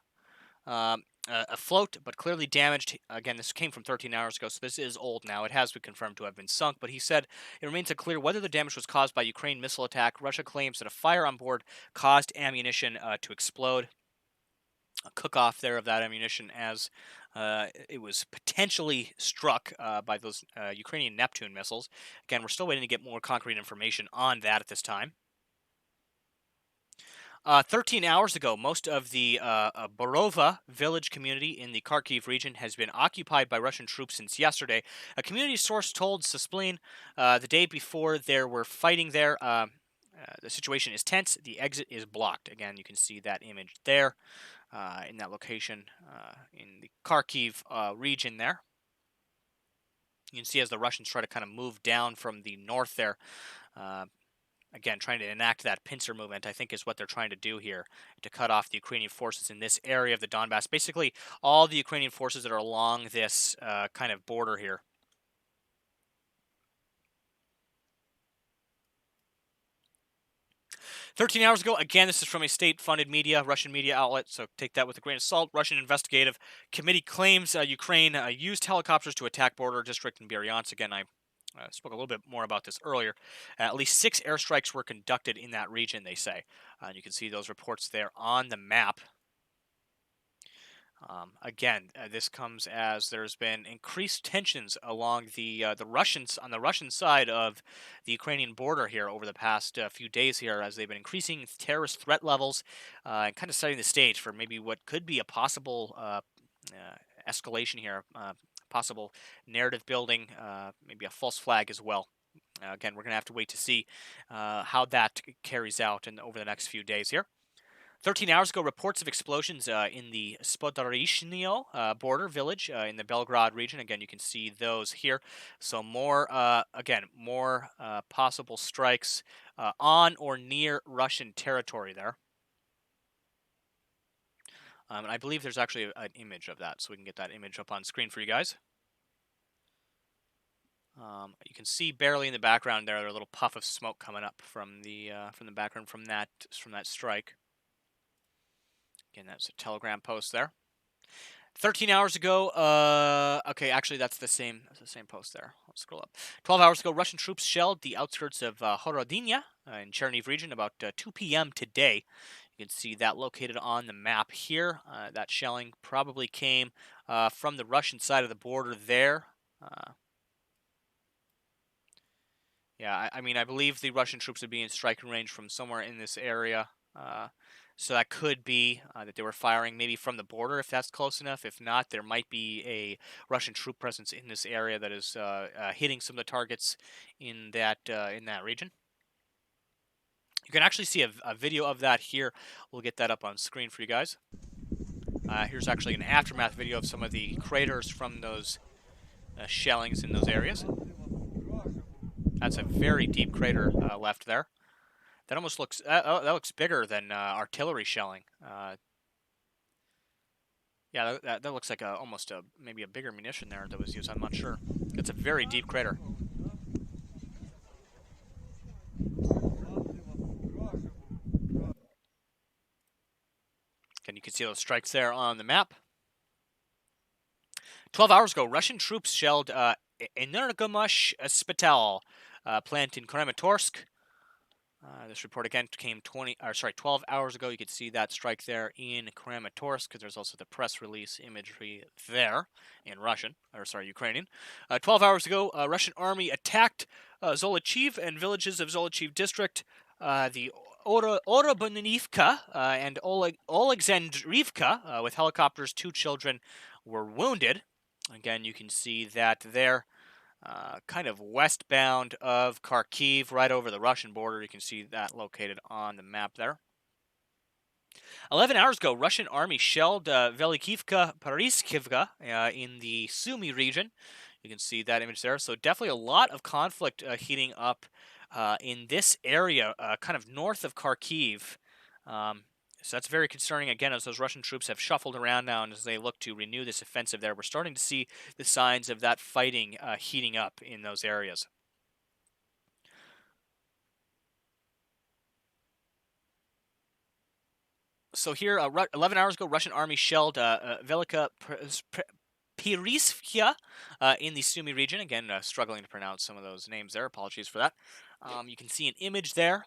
afloat, but clearly damaged. Again, this came from 13 hours ago, so this is old now. It has been confirmed to have been sunk, but he said it remains unclear whether the damage was caused by Ukraine missile attack. Russia claims that a fire on board caused ammunition to explode. A cook-off there of that ammunition as it was potentially struck by those Ukrainian Neptune missiles. Again, we're still waiting to get more concrete information on that at this time. 13 hours ago, most of the Borova village community in the Kharkiv region has been occupied by Russian troops since yesterday. A community source told Suspleen the day before there were fighting there. The situation is tense. The exit is blocked. Again, you can see that image there in that location in the Kharkiv region there. You can see as the Russians try to kind of move down from the north there. Again, trying to enact that pincer movement, I think, is what they're trying to do here to cut off the Ukrainian forces in this area of the Donbas. Basically, all the Ukrainian forces that are along this kind of border here. 13 hours ago, again, this is from a state-funded media, Russian media outlet, so take that with a grain of salt. Russian investigative committee claims Ukraine used helicopters to attack border district in Bryansk. Again, I spoke a little bit more about this earlier. At least 6 airstrikes were conducted in that region, they say. You can see those reports there on the map. Again, this comes as there's been increased tensions along the Russians on the Russian side of the Ukrainian border here over the past few days here, as they've been increasing terrorist threat levels and kind of setting the stage for maybe what could be a possible escalation here, possible narrative building, maybe a false flag as well. Again, we're going to have to wait to see how that carries out over the next few days here. 13 hours ago, reports of explosions in the Spodorichnio border village in the Belgrade region. Again, you can see those here. So more, more possible strikes on or near Russian territory there. And I believe there's actually an image of that, so we can get that image up on screen for you guys. You can see barely in the background there, a little puff of smoke coming up from the background from that strike. Again, that's a Telegram post there. 13 hours ago, okay, actually that's the same post there. I'll scroll up. 12 hours ago, Russian troops shelled the outskirts of Horodnya in Cherniv region about 2 p.m. today. You can see that located on the map here. That shelling probably came from the Russian side of the border there. Yeah, I mean, I believe the Russian troops would be in striking range from somewhere in this area. So that could be that they were firing maybe from the border, if that's close enough. If not, there might be a Russian troop presence in this area that is hitting some of the targets in that region. You can actually see a video of that here. We'll get that up on screen for you guys. Here's actually an aftermath video of some of the craters from those shellings in those areas. That's a very deep crater left there. That almost looks that looks bigger than artillery shelling. Yeah, that looks like almost maybe a bigger munition there that was used. I'm not sure. It's a very deep crater. And you can see those strikes there on the map. 12 hours ago, Russian troops shelled Energomash Spital plant in Kramatorsk. This report again came 12 hours ago. You could see that strike there in Kramatorsk, because there's also the press release imagery there in Ukrainian. 12 hours ago, Russian army attacked Zolochiv and villages of Zolochiv district. The Orobanivka and Oleksandrivka with helicopters. 2 children were wounded. Again, you can see that there. Kind of westbound of Kharkiv, right over the Russian border. You can see that located on the map there. 11 hours ago, Russian army shelled Velikivka Pariskivka in the Sumy region. You can see that image there. So definitely a lot of conflict heating up in this area, kind of north of Kharkiv. So that's very concerning, again, as those Russian troops have shuffled around now and as they look to renew this offensive there. We're starting to see the signs of that fighting heating up in those areas. So here, 11 hours ago, Russian army shelled Velika Pirisvya in the Sumy region. Again, struggling to pronounce some of those names there. Apologies for that. You can see an image there.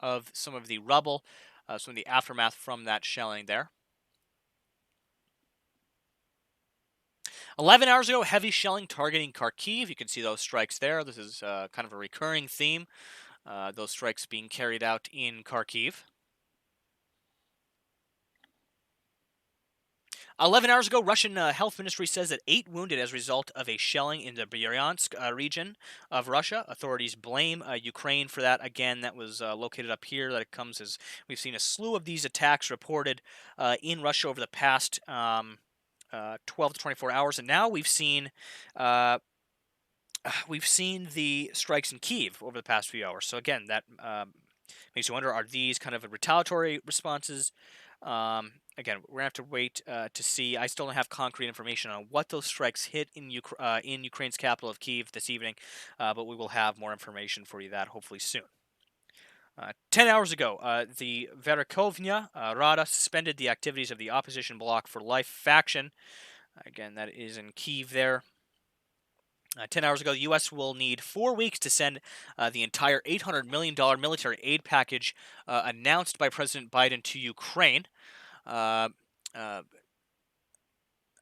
Of some of the rubble, some of the aftermath from that shelling there. 11 hours ago, heavy shelling targeting Kharkiv. You can see those strikes there. This is kind of a recurring theme those strikes being carried out in Kharkiv. 11 hours ago, Russian health ministry says that 8 wounded as a result of a shelling in the Bryansk region of Russia. Authorities blame Ukraine for that. Again, that was located up here. That it comes as we've seen a slew of these attacks reported in Russia over the past 12 to 24 hours, and now uh, we've seen the strikes in Kiev over the past few hours. So again, that makes you wonder: are these kind of retaliatory responses? Again, we're gonna have to wait to see. I still don't have concrete information on what those strikes hit in in Ukraine's capital of Kiev this evening, but we will have more information for you that hopefully soon. 10 hours ago, the Verkhovna Rada suspended the activities of the opposition bloc for life faction. Again, that is in Kiev there. 10 hours ago, the U.S. will need 4 weeks to send the entire $800 million military aid package announced by President Biden to Ukraine. Uh, uh,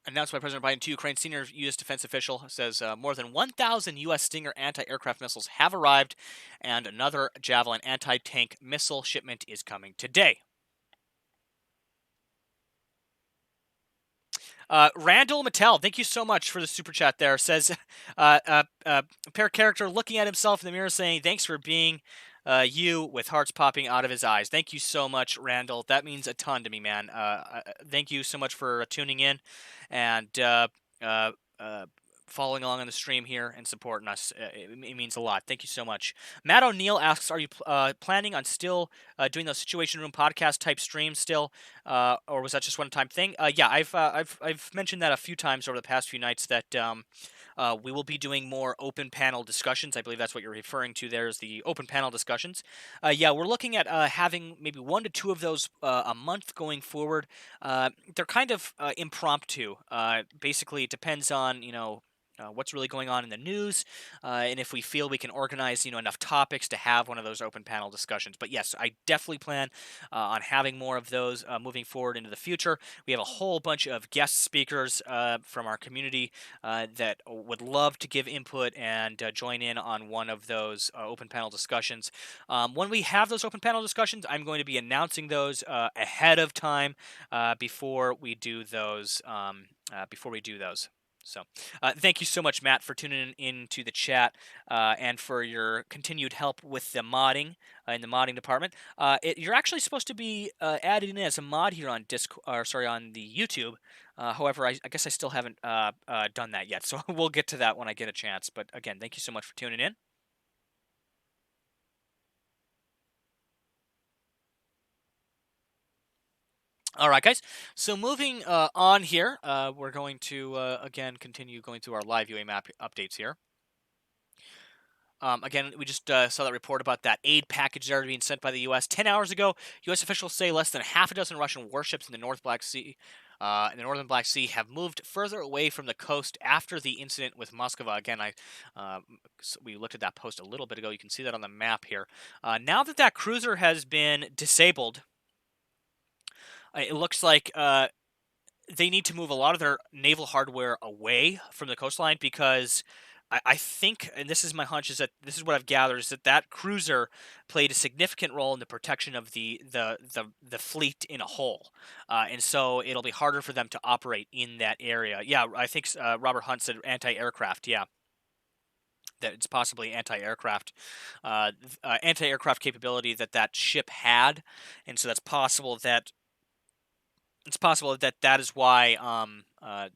Announced by President Biden to Ukraine, senior U.S. defense official says more than 1,000 U.S. Stinger anti-aircraft missiles have arrived, and another Javelin anti-tank missile shipment is coming today. Randall Mattel, thank you so much for the super chat there. Says, pair character looking at himself in the mirror saying, thanks for being you with hearts popping out of his eyes. Thank you so much, Randall. That means a ton to me, man. Thank you so much for tuning in and following along on the stream here and supporting us. It means a lot. Thank you so much. Matt O'Neill asks, are you planning on still doing those Situation Room podcast type streams still, or was that just one time thing? Yeah, I've mentioned that a few times over the past few nights that we will be doing more open panel discussions. I believe that's what you're referring to there is the open panel discussions. Yeah, we're looking at having maybe 1 to 2 of those a month going forward. They're kind of impromptu. Basically, it depends on, what's really going on in the news, and if we feel we can organize, enough topics to have one of those open panel discussions. But yes, I definitely plan on having more of those moving forward into the future. We have a whole bunch of guest speakers from our community that would love to give input and join in on one of those open panel discussions. When we have those open panel discussions, I'm going to be announcing those ahead of time before we do those. So, thank you so much, Matt, for tuning in to the chat and for your continued help with the modding in the modding department. You're actually supposed to be added in as a mod here on on the YouTube. However, I guess I still haven't done that yet, so we'll get to that when I get a chance. But again, thank you so much for tuning in. All right, guys. So moving on here, we're going to again continue going through our live UA map updates here. Again, we just saw that report about that aid package that are being sent by the U.S. 10 hours ago, U.S. officials say less than half a dozen Russian warships in the Northern Black Sea have moved further away from the coast after the incident with Moskva. Again, we looked at that post a little bit ago. You can see that on the map here. Now that cruiser has been disabled, it looks like they need to move a lot of their naval hardware away from the coastline because I think, and this is my hunch, is that this is what I've gathered, is that cruiser played a significant role in the protection of the fleet in a whole, and so it'll be harder for them to operate in that area. Yeah, I think Robert Hunt said anti-aircraft. Yeah. That it's possibly anti-aircraft capability that ship had, and so that's possible that that is why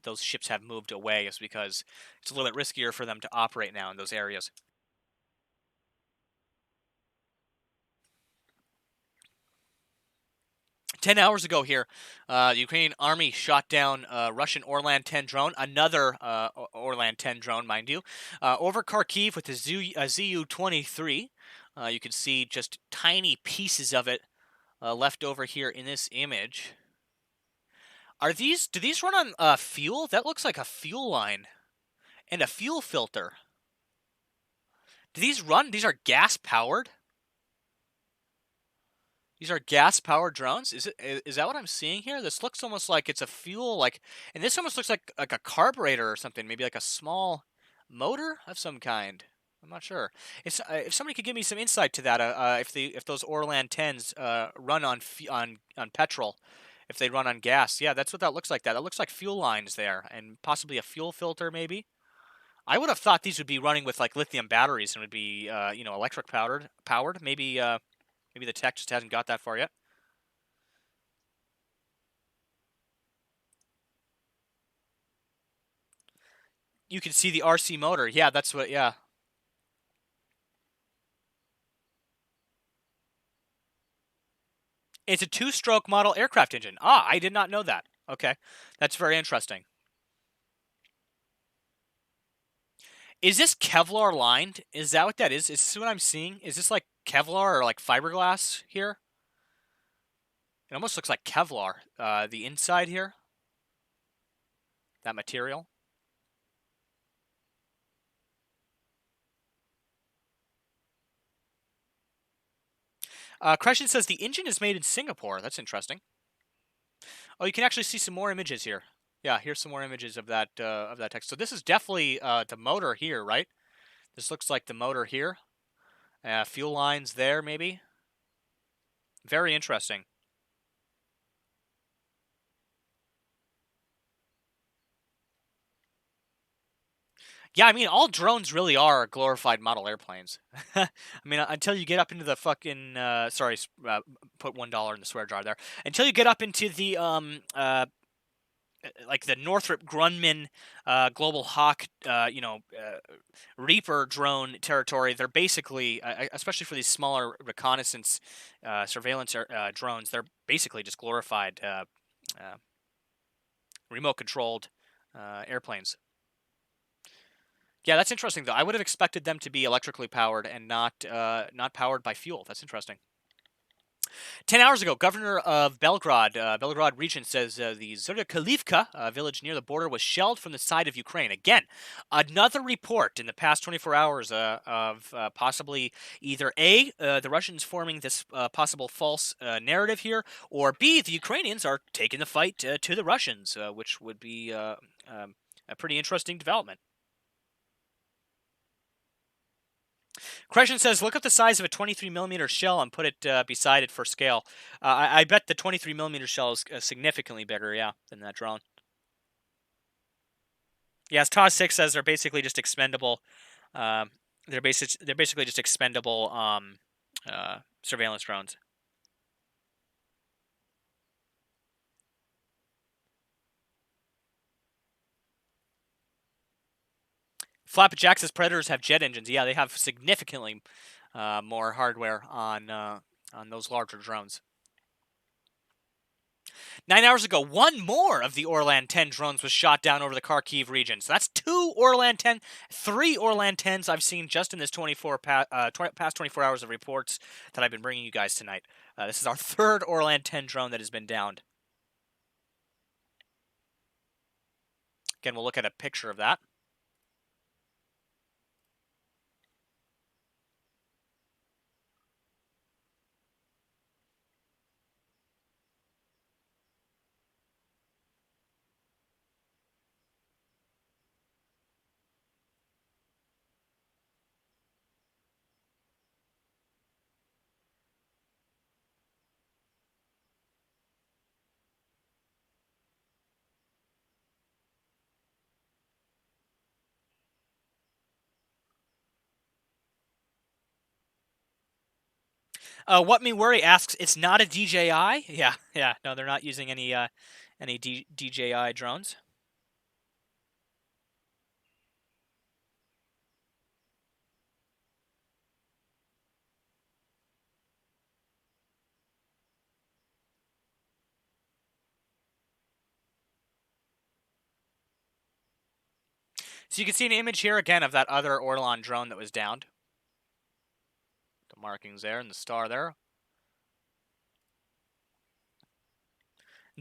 those ships have moved away, is because it's a little bit riskier for them to operate now in those areas. Ten hours ago here, the Ukrainian army shot down Russian Orlan 10 drone, another Orlan 10 drone, mind you, over Kharkiv with the Zu-23. You can see just tiny pieces of it left over here in this image. Do these run on fuel? That looks like a fuel line and a fuel filter. Do these run? These are gas powered? These are gas powered drones? Is that what I'm seeing here? This looks almost like it's a fuel, and this almost looks like a carburetor or something, maybe like a small motor of some kind. I'm not sure. If somebody could give me some insight to that, if those Orlan 10s run on petrol, if they run on gas, yeah, that's what that looks like. That looks like fuel lines there, and possibly a fuel filter, maybe. I would have thought these would be running with like lithium batteries and would be electric powered. Maybe the tech just hasn't got that far yet. You can see the RC motor. Yeah, that's what. Yeah, it's a two-stroke model aircraft engine. Ah, I did not know that. Okay, that's very interesting. Is this Kevlar lined? Is that what that is? Is this what I'm seeing? Is this like Kevlar or like fiberglass here? It almost looks like Kevlar. The inside here, that material. Crescent says the engine is made in Singapore. That's interesting. Oh, you can actually see some more images here. Yeah, here's some more images of that text. So this is definitely the motor here, right? This looks like the motor here. Fuel lines there, maybe. Very interesting. Yeah, I mean, all drones really are glorified model airplanes. I mean, until you get up into the fucking sorry, put $1 in the swear jar there. Until you get up into the like the Northrop Grumman Global Hawk, Reaper drone territory, they're basically, especially for these smaller reconnaissance surveillance drones, they're basically just glorified uh, remote controlled airplanes. Yeah, that's interesting though. I would have expected them to be electrically powered and not powered by fuel. That's interesting. 10 hours ago, governor of Belgrade region says the Zurkalivka village near the border was shelled from the side of Ukraine. Again, another report in the past 24 hours of possibly either A, the Russians forming this possible false narrative here, or B, the Ukrainians are taking the fight to the Russians, which would be a pretty interesting development. Crescent says, look up the size of a 23 millimeter shell and put it beside it for scale. I bet the 23 millimeter shell is significantly bigger, yeah, than that drone. Yes, TOS 6 says they're basically just expendable. They're basically just expendable surveillance drones. Flapjack says Predators have jet engines. Yeah, they have significantly more hardware on those larger drones. 9 hours ago, one more of the Orlan 10 drones was shot down over the Kharkiv region. So that's two Orlan 10, three Orlan 10s I've seen just in this past 24 hours of reports that I've been bringing you guys tonight. This is our third Orlan 10 drone that has been downed. Again, we'll look at a picture of that. What Me Worry asks, it's not a DJI? Yeah. No, they're not using any DJI drones. So you can see an image here again of that other Orlan drone that was downed. The markings there and the star there.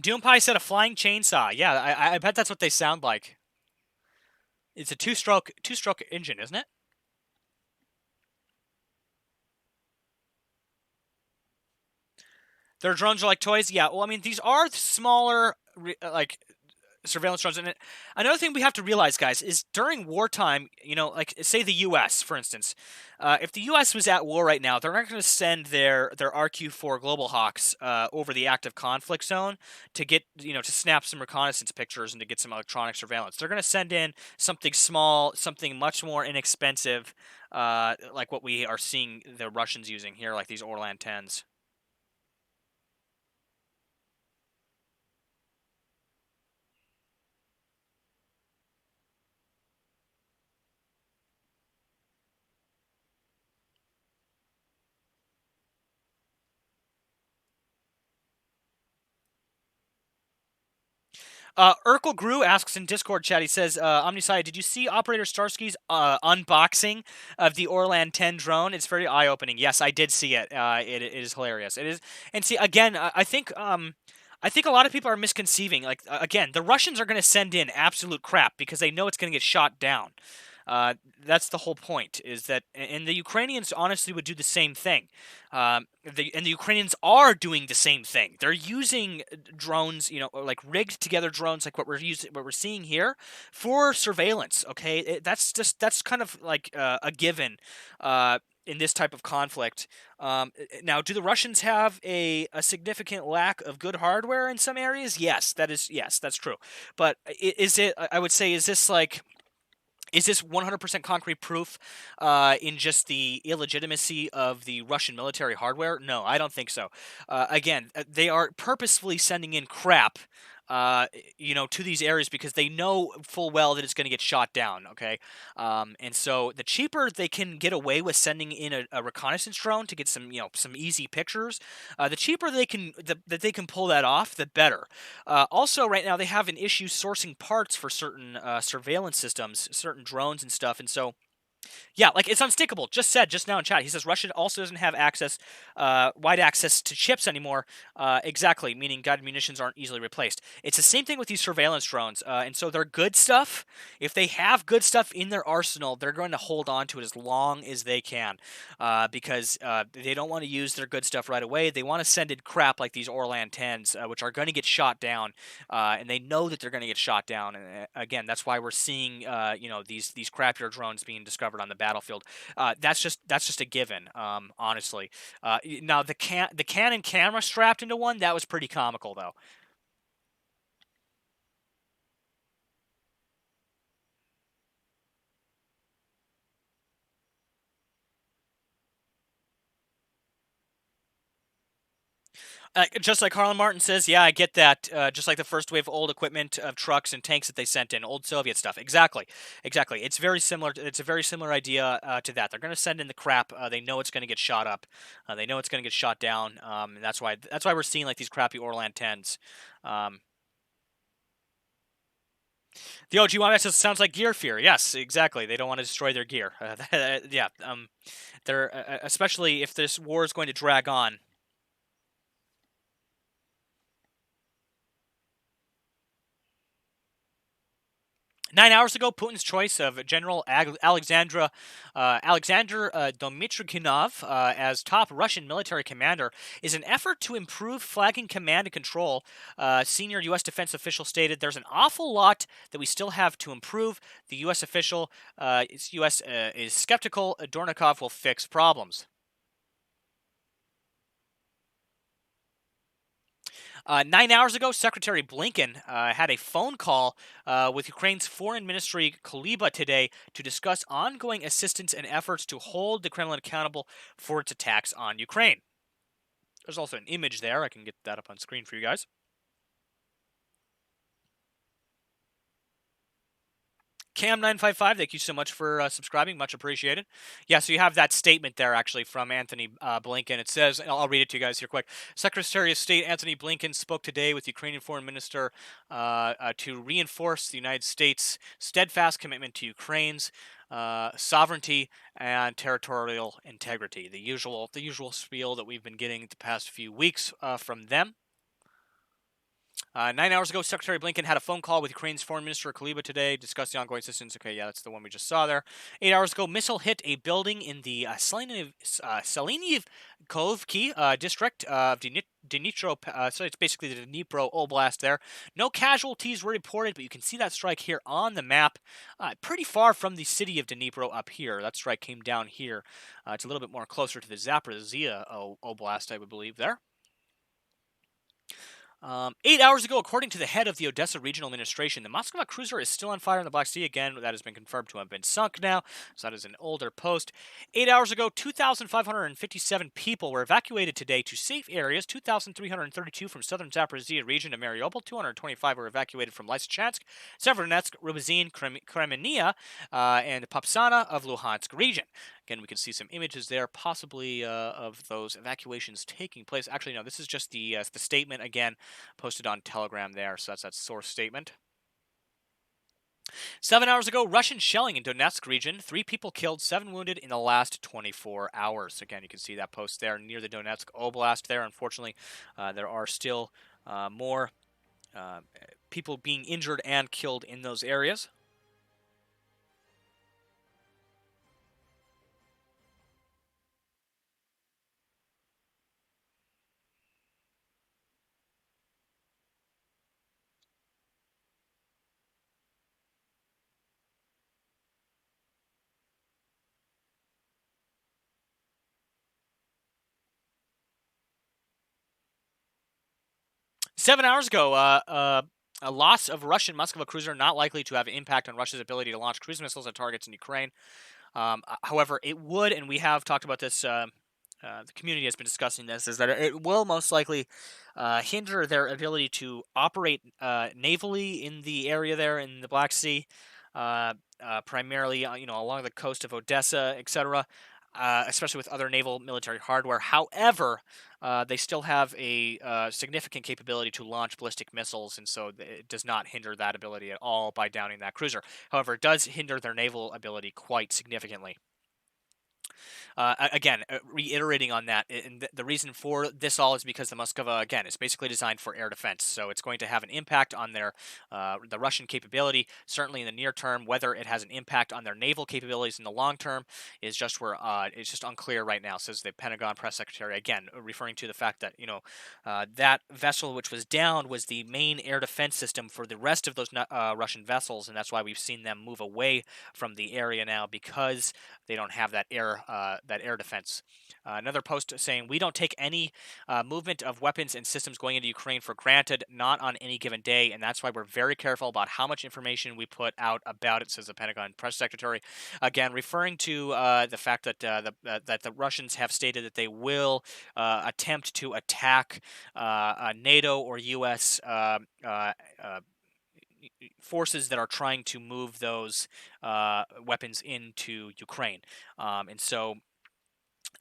Doompie said a flying chainsaw. Yeah, I bet that's what they sound like. It's a two-stroke engine, isn't it? Their drones are like toys. Yeah. Well, I mean, these are smaller, like surveillance drones. And another thing we have to realize, guys, is during wartime, like say the U.S., for instance, if the U.S. was at war right now, they're not going to send their RQ-4 Global Hawks over the active conflict zone to get to snap some reconnaissance pictures and to get some electronic surveillance. They're going to send in something small, something much more inexpensive, like what we are seeing the Russians using here, like these Orlan 10s. Urkel Grew asks in Discord chat, he says, Omnisci, did you see Operator Starsky's unboxing of the Orlan 10 drone? It's very eye-opening. Yes, I did see it. It is hilarious. It is, and see, again, I think a lot of people are misconceiving. Like, again, the Russians are going to send in absolute crap because they know it's going to get shot down. Uh, that's the whole point. Is that, and the Ukrainians honestly would do the same thing. And the Ukrainians are doing the same thing. They're using drones, like rigged together drones, like what we're seeing here, for surveillance. Okay, that's kind of like a given. In this type of conflict. Now, do the Russians have a significant lack of good hardware in some areas? Yes, that's true. But is it? I would say, is this 100% concrete proof in just the illegitimacy of the Russian military hardware? No, I don't think so. Again, they are purposefully sending in crap, to these areas because they know full well that it's going to get shot down. Okay, and so the cheaper they can get away with sending in a reconnaissance drone to get some easy pictures, the cheaper that they can pull that off, the better. Also, right now they have an issue sourcing parts for certain surveillance systems, certain drones and stuff, and so yeah, like it's unstickable. Just now in chat, he says Russia also doesn't have wide access to chips anymore. Exactly, meaning guided munitions aren't easily replaced. It's the same thing with these surveillance drones, and so they're good stuff. If they have good stuff in their arsenal, they're going to hold on to it as long as they can, because they don't want to use their good stuff right away. They want to send in crap like these Orlan 10s, which are going to get shot down, and they know that they're going to get shot down. And again, that's why we're seeing these crappier drones being discovered on the battlefield. That's just a given, honestly. Now the Canon camera strapped into one, that was pretty comical though. Just like Harlan Martin says, yeah, I get that. Just like the first wave of old equipment of trucks and tanks that they sent in, old Soviet stuff. Exactly, exactly. It's very similar. It's a very similar idea to that. They're going to send in the crap. They know it's going to get shot up. They know it's going to get shot down. And that's why we're seeing like these crappy Orlan 10s. The OG1 sounds like gear fear. Yes, exactly. They don't want to destroy their gear. Yeah. They're especially if this war is going to drag on. 9 hours ago, Putin's choice of General Alexander Dmitrikhinov as top Russian military commander is an effort to improve flagging command and control. Senior U.S. defense official stated, "There's an awful lot that we still have to improve." The U.S. official, U.S. Is skeptical Dornikov will fix problems. 9 hours ago, Secretary Blinken had a phone call with Ukraine's Foreign Ministry Kuleba today to discuss ongoing assistance and efforts to hold the Kremlin accountable for its attacks on Ukraine. There's also an image there. I can get that up on screen for you guys. Cam955, thank you so much for subscribing. Much appreciated. Yeah, so you have that statement there, actually, from Anthony Blinken. It says, and I'll read it to you guys here quick. Secretary of State Anthony Blinken spoke today with Ukrainian Foreign Minister to reinforce the United States' steadfast commitment to Ukraine's sovereignty and territorial integrity. The usual spiel that we've been getting the past few weeks from them. 9 hours ago, Secretary Blinken had a phone call with Ukraine's Foreign Minister Kuleba today, discussed the ongoing assistance. Okay, yeah, that's the one we just saw there. 8 hours ago, missile hit a building in the Seleniivkovki district of Dnipro. So it's basically the Dnipro Oblast there. No casualties were reported, but you can see that strike here on the map, pretty far from the city of Dnipro up here. That strike came down here. It's a little bit more closer to the Zaporizhia Oblast, I would believe, there. 8 hours ago, according to the head of the Odessa Regional Administration, the Moskva cruiser is still on fire in the Black Sea. Again, that has been confirmed to have been sunk now, so that is an older post. 8 hours ago, 2,557 people were evacuated today to safe areas. 2,332 from southern Zaporizhia region to Mariupol. 225 were evacuated from Lysychansk, Severodonetsk, Rubizin, Kremenia, and Popsana of Luhansk region. Again, we can see some images there, possibly of those evacuations taking place. Actually, no, this is just the statement again posted on Telegram there, so that's that source statement. 7 hours ago, Russian shelling in Donetsk region. 3 people killed, 7 wounded in the last 24 hours. Again, you can see that post there near the Donetsk Oblast there. Unfortunately, there are still more people being injured and killed in those areas. 7 hours ago, a loss of Russian Moskva cruiser not likely to have impact on Russia's ability to launch cruise missiles at targets in Ukraine. However, it would, and we have talked about this, the community has been discussing this, is that it will most likely hinder their ability to operate navally in the area there in the Black Sea, primarily along the coast of Odessa, etc. Especially with other naval military hardware. However, they still have a significant capability to launch ballistic missiles, and so it does not hinder that ability at all by downing that cruiser. However, it does hinder their naval ability quite significantly. Again, reiterating on that, and the reason for this all is because the Moskva, again, is basically designed for air defense, so it's going to have an impact on their the Russian capability, certainly in the near term. Whether it has an impact on their naval capabilities in the long term is just where it's just unclear right now, says the Pentagon press secretary. Again, referring to the fact that that vessel which was down was the main air defense system for the rest of those Russian vessels, and that's why we've seen them move away from the area now, because they don't have that air defense. Another post saying, we don't take any movement of weapons and systems going into Ukraine for granted, not on any given day, and that's why we're very careful about how much information we put out about it, says the Pentagon press secretary. Again, referring to the fact that that the Russians have stated that they will attempt to attack NATO or U.S. Forces that are trying to move those weapons into Ukraine. And so,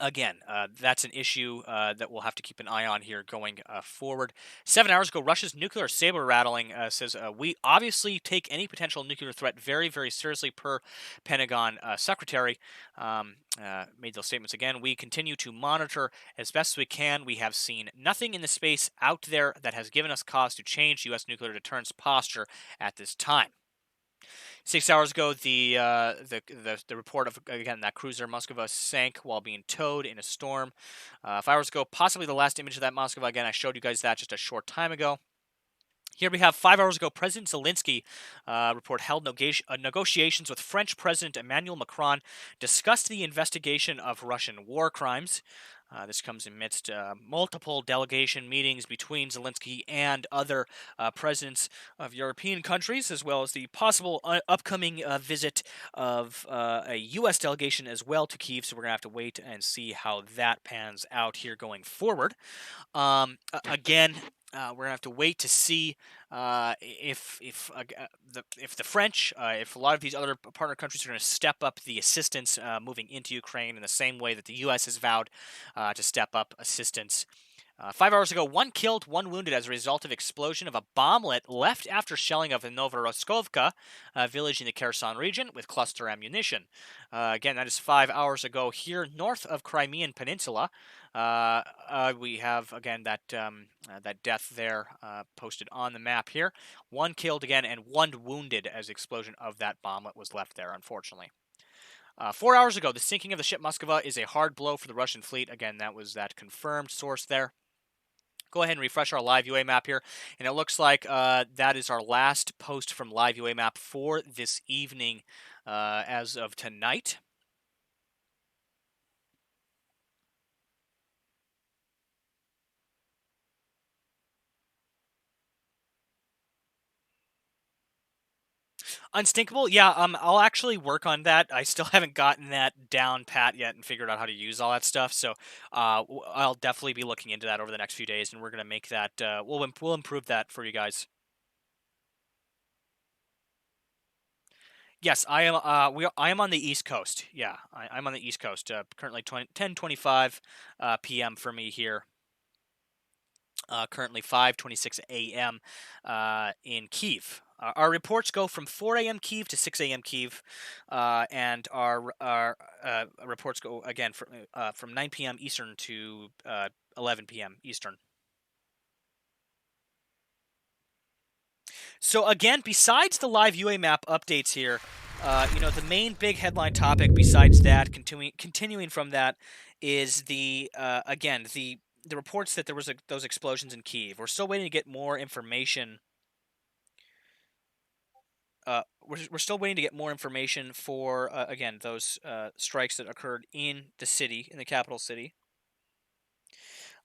again, that's an issue that we'll have to keep an eye on here going forward. 7 hours ago, Russia's nuclear saber rattling says, we obviously take any potential nuclear threat very, very seriously, per Pentagon secretary. Made those statements again. We continue to monitor as best we can. We have seen nothing in the space out there that has given us cause to change U.S. nuclear deterrence posture at this time. 6 hours ago, the report of, again, that cruiser Moskva sank while being towed in a storm. 5 hours ago, possibly the last image of that Moskva. Again, I showed you guys that just a short time ago. Here we have 5 hours ago, President Zelenskyy report held negotiations with French President Emmanuel Macron, discussed the investigation of Russian war crimes. This comes amidst multiple delegation meetings between Zelenskyy and other presidents of European countries, as well as the possible upcoming visit of a U.S. delegation as well to Kiev. So we're going to have to wait and see how that pans out here going forward. Again, we're gonna have to wait to see if the French, if a lot of these other partner countries are going to step up the assistance moving into Ukraine in the same way that the U.S. has vowed to step up assistance 5 hours ago, 1 killed, 1 wounded as a result of explosion of a bomblet left after shelling of a Novoroskovka village in the Kherson region with cluster ammunition. Again, that is 5 hours ago here north of Crimean Peninsula. We have again that death there posted on the map here. 1 killed again and 1 wounded as the explosion of that bomblet was left there, unfortunately. 4 hours ago, the sinking of the ship Moskva is a hard blow for the Russian fleet. Again, that was that confirmed source there. Go ahead and refresh our live UA map here, and it looks like that is our last post from live UA map for this evening as of tonight. Unstinkable, yeah. I'll actually work on that. I still haven't gotten that down pat yet and figured out how to use all that stuff. So I'll definitely be looking into that over the next few days, and we're gonna make that. We'll improve that for you guys. Yes, I am. I am on the East Coast. Yeah, I'm on the East Coast. Currently 10:25 p.m. for me here. Currently 5:26 a.m. In Kiev. Our reports go from 4 a.m. Kiev to 6 a.m. Kiev, and our reports go again from 9 p.m. Eastern to 11 p.m. Eastern. So again, besides the live UA map updates here, the main big headline topic besides that, continuing from that, is again the reports that there was those explosions in Kiev. We're still waiting to get more information. We're still waiting to get more information for again those strikes that occurred in the city, in the capital city.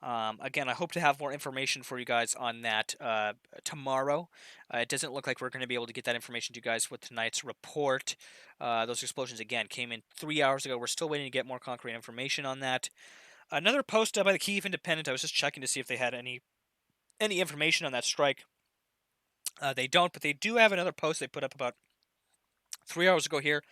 Again, I hope to have more information for you guys on that tomorrow. It doesn't look like we're going to be able to get that information to you guys with tonight's report. Those explosions, again, came in 3 hours ago. We're still waiting to get more concrete information on that. Another post by the Kyiv Independent, I was just checking to see if they had any information on that strike. They don't, but they do have another post they put up about 3 hours ago here,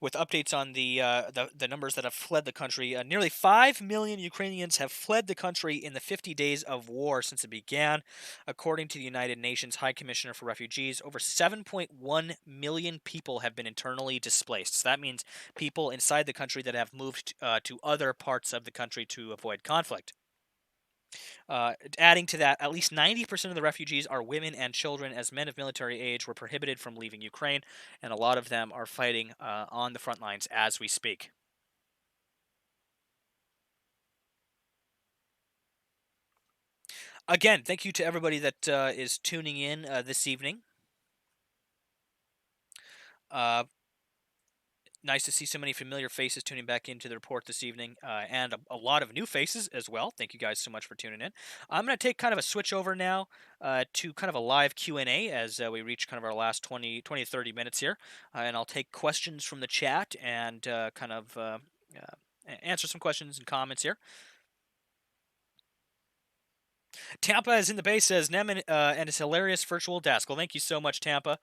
with updates on the numbers that have fled the country. Nearly 5 million Ukrainians have fled the country in the 50 days of war since it began, according to the United Nations High Commissioner for Refugees. Over 7.1 million people have been internally displaced. So that means people inside the country that have moved to other parts of the country to avoid conflict. Adding to that, at least 90% of the refugees are women and children, as men of military age were prohibited from leaving Ukraine, and a lot of them are fighting on the front lines as we speak. Again, thank you to everybody that is tuning in this evening. Nice to see so many familiar faces tuning back into the report this evening, and a lot of new faces as well. Thank you guys so much for tuning in. I'm going to take kind of a switch over now to kind of a live Q&A as we reach kind of our last 20 to 30 minutes here, and I'll take questions from the chat and kind of answer some questions and comments here. Tampa is in the base, says Nem, and his hilarious virtual desk. Well, thank you so much, Tampa,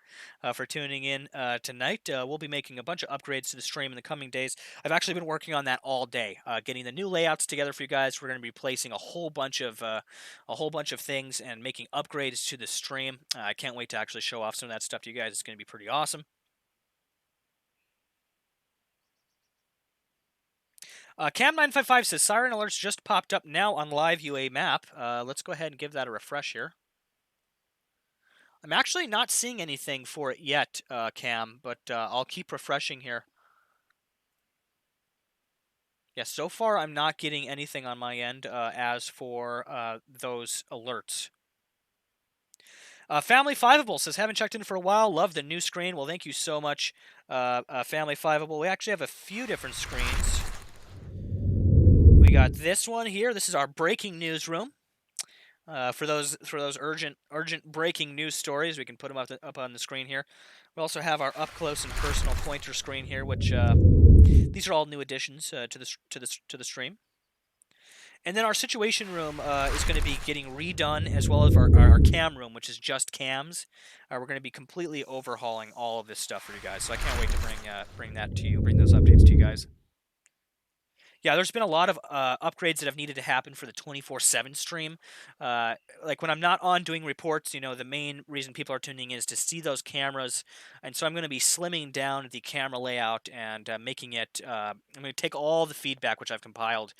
for tuning in tonight. We'll be making a bunch of upgrades to the stream in the coming days. I've actually been working on that all day, getting the new layouts together for you guys. We're going to be placing a whole bunch of things and making upgrades to the stream. I can't wait to actually show off some of that stuff to you guys. It's going to be pretty awesome. Cam955 says, Siren Alerts just popped up now on live UA map. Let's go ahead and give that a refresh here. I'm actually not seeing anything for it yet, Cam, but I'll keep refreshing here. Yeah, so far I'm not getting anything on my end as for those alerts. Family Fiveable says, haven't checked in for a while. Love the new screen. Well, thank you so much, Family Fiveable. We actually have a few different screens. We got this one here. This is our breaking news room. For those urgent breaking news stories, we can put them up on the screen here. We also have our up close and personal pointer screen here, which these are all new additions to the stream. And then our situation room is going to be getting redone, as well as our cam room, which is just cams. We're going to be completely overhauling all of this stuff for you guys. So I can't wait to bring that to you, bring those updates to you guys. Yeah, there's been a lot of upgrades that have needed to happen for the 24/7 stream. Uh, like when I'm not on doing reports, the main reason people are tuning in is to see those cameras, and so I'm going to be slimming down the camera layout and making it. I'm going to take all the feedback which I've compiled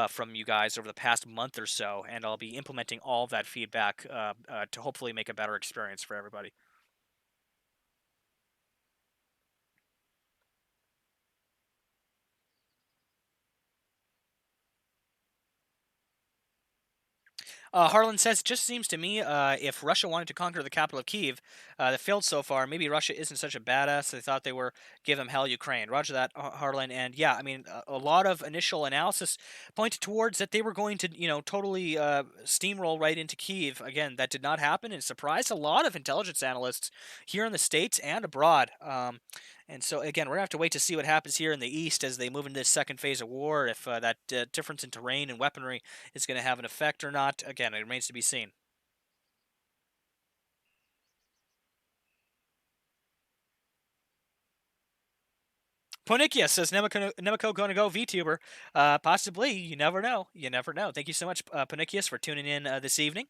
from you guys over the past month or so, and I'll be implementing all of that feedback to hopefully make a better experience for everybody. Harlan says, just seems to me if Russia wanted to conquer the capital of Kiev that failed so far, maybe Russia isn't such a badass. They thought they were give them hell Ukraine. Roger that, Harlan. And yeah, I mean, a lot of initial analysis pointed towards that they were going to, totally steamroll right into Kiev. Again, that did not happen and surprised a lot of intelligence analysts here in the States and abroad. And so, again, we're going to have to wait to see what happens here in the East as they move into this second phase of war, if that difference in terrain and weaponry is going to have an effect or not. Again, it remains to be seen. Ponikia says Nemico going to go VTuber. Possibly. You never know. You never know. Thank you so much, Ponikius, for tuning in this evening.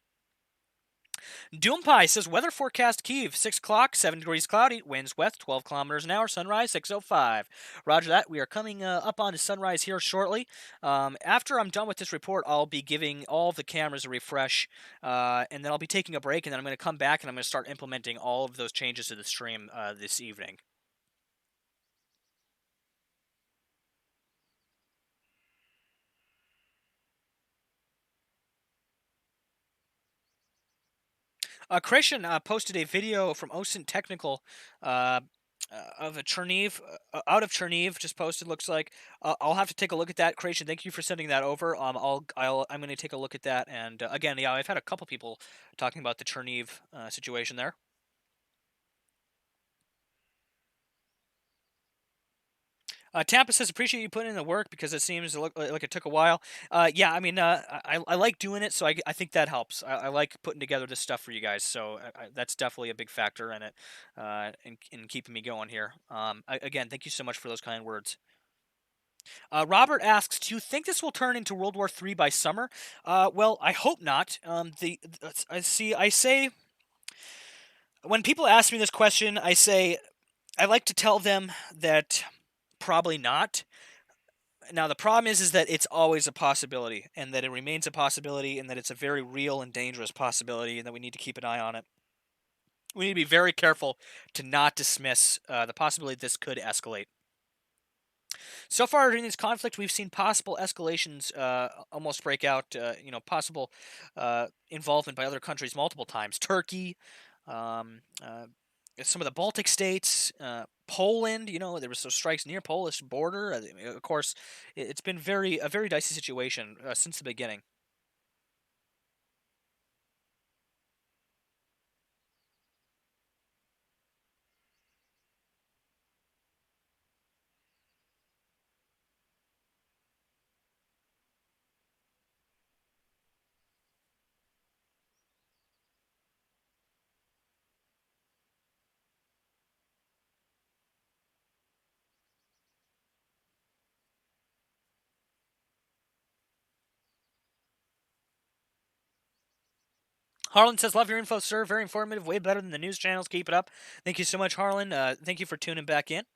Doompie says weather forecast Kiev 6 o'clock, 7 degrees cloudy, winds west 12 kilometers an hour, sunrise 6:05. Roger that. We are coming up on to sunrise here shortly. After I'm done with this report, I'll be giving all the cameras a refresh, and then I'll be taking a break, and then I'm going to come back and I'm going to start implementing all of those changes to the stream this evening. Christian posted a video from OSINT Technical uh, of a Cherniv out of Cherniv. Just posted. Looks like I'll have to take a look at that. Creation. Thank you for sending that over. I'm going to take a look at that. And again, yeah, I've had a couple people talking about the Cherniv situation there. Tampa says, appreciate you putting in the work because it seems like it took a while. Yeah, I mean, I like doing it, so I think that helps. I like putting together this stuff for you guys, so that's definitely a big factor in it, in keeping me going here. Again, thank you so much for those kind words. Robert asks, do you think this will turn into World War III by summer? Well, I hope not. I say, when people ask me this question, I like to tell them that probably not. Now the problem is that it's always a possibility, and that it remains a possibility, and that it's a very real and dangerous possibility, and that we need to keep an eye on it. We need to be very careful to not dismiss the possibility this could escalate. So far during this conflict, we've seen possible escalations almost break out. Possible involvement by other countries multiple times. Turkey, um, uh, some of the Baltic states, Poland. There was those strikes near Polish border. Of course, it's been a very dicey situation since the beginning. Harlan says, "Love your info, sir. Very informative. Way better than the news channels. Keep it up." Thank you so much, Harlan. Thank you for tuning back in.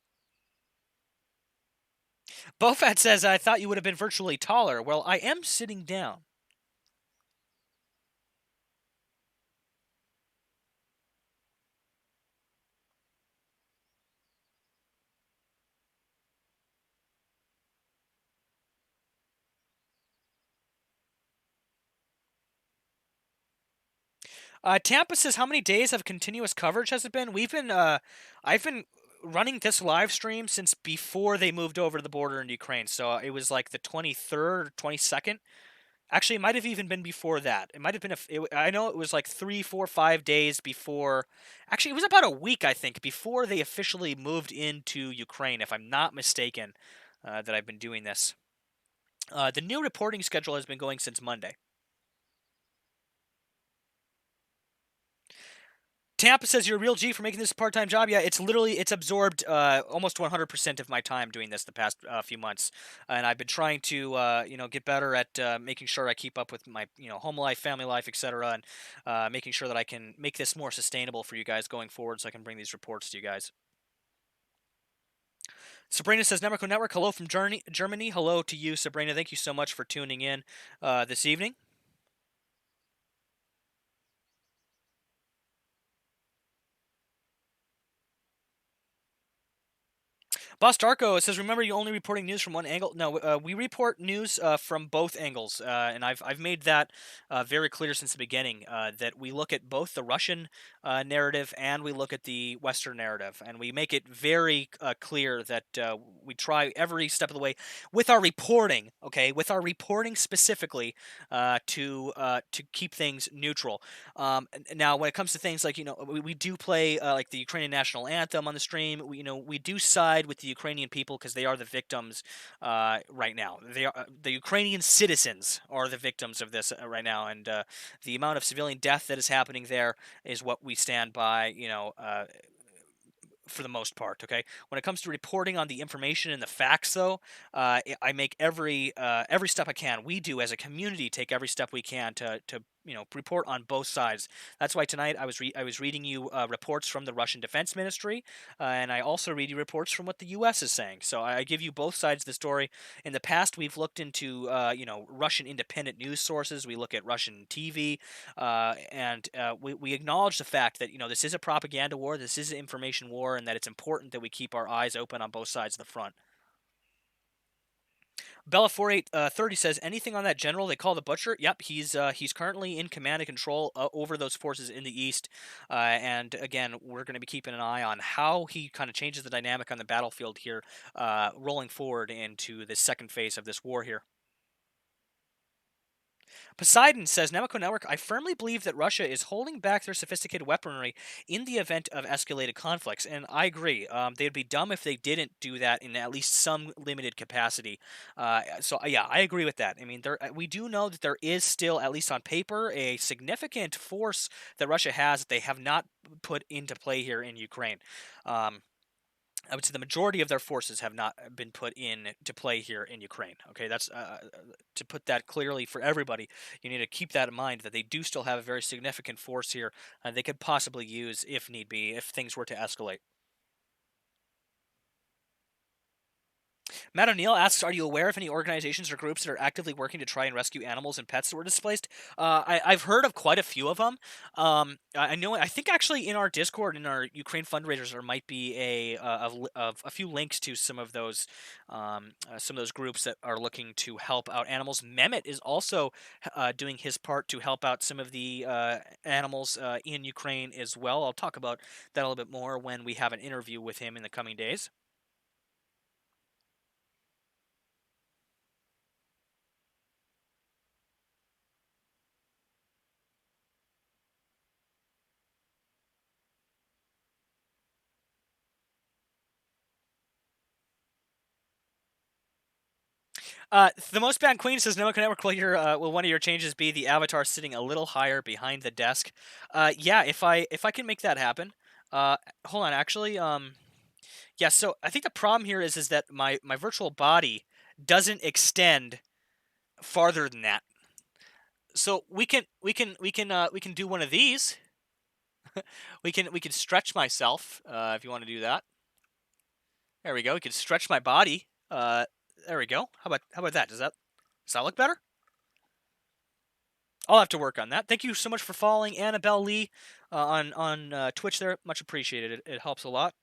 Bofat says, "I thought you would have been virtually taller." Well, I am sitting down. Tampa says, "How many days of continuous coverage has it been?" I've been running this live stream since before they moved over to the border in Ukraine. So it was like the 23rd, 22nd. Actually, it might have even been before that. It might have been I know it was like 3, 4, 5 days before. Actually, it was about a week, I think, before they officially moved into Ukraine, if I'm not mistaken, that I've been doing this. The new reporting schedule has been going since Monday. Tampa says you're a real G for making this a part-time job. Yeah, it's absorbed almost 100% of my time doing this the past few months, and I've been trying to get better at making sure I keep up with my home life, family life, etc., and making sure that I can make this more sustainable for you guys going forward, so I can bring these reports to you guys. Sabrina says, Nemico Network, hello from Germany. Hello to you, Sabrina. Thank you so much for tuning in this evening. Boss Darko says, "Remember, you only reporting news from one angle." No, we report news from both angles, and I've made that very clear since the beginning. That we look at both the Russian narrative and we look at the Western narrative, and we make it very clear that we try every step of the way with our reporting. Okay, with our reporting specifically to keep things neutral. Now, when it comes to things like we do play like the Ukrainian national anthem on the stream. We do side with the Ukrainian people because they are the victims right now. They are the Ukrainian citizens are the victims of this right now, and the amount of civilian death that is happening there is what we stand by. For the most part. Okay. When it comes to reporting on the information and the facts, though, I make every step I can. We do as a community take every step we can to report on both sides. That's why tonight I was reading you reports from the Russian Defense Ministry, and I also read you reports from what the U.S. is saying. So I give you both sides of the story. In the past, we've looked into Russian independent news sources. We look at Russian TV, and we acknowledge the fact that this is a propaganda war, this is an information war, and that it's important that we keep our eyes open on both sides of the front. Bella 4830 says, anything on that general they call the Butcher? Yep, he's currently in command and control over those forces in the east, and again, we're going to be keeping an eye on how he kind of changes the dynamic on the battlefield here, rolling forward into the second phase of this war here. Poseidon says, Nemico Network, I firmly believe that Russia is holding back their sophisticated weaponry in the event of escalated conflicts. And I agree. They'd be dumb if they didn't do that in at least some limited capacity. Yeah, I agree with that. I mean, we do know that there is still, at least on paper, a significant force that Russia has that they have not put into play here in Ukraine. I would say the majority of their forces have not been put in to play here in Ukraine. Okay, that's to put that clearly for everybody. You need to keep that in mind that they do still have a very significant force here they could possibly use if need be, if things were to escalate. Matt O'Neill asks, "Are you aware of any organizations or groups that are actively working to try and rescue animals and pets that were displaced?" I've heard of quite a few of them. I know. I think actually in our Discord, in our Ukraine fundraisers, there might be a few links to some of those groups that are looking to help out animals. Mehmet is also doing his part to help out some of the animals in Ukraine as well. I'll talk about that a little bit more when we have an interview with him in the coming days. The most banned queen says, "No Network, will one of your changes be the avatar sitting a little higher behind the desk?" Yeah, if I can make that happen. Hold on, actually, yeah. So I think the problem here is that my virtual body doesn't extend farther than that. So we can do one of these. We can stretch myself if you want to do that. There we go. We can stretch my body. There we go. How about that? Does that look better? I'll have to work on that. Thank you so much for following Annabelle Lee on Twitch there. Much appreciated. It helps a lot.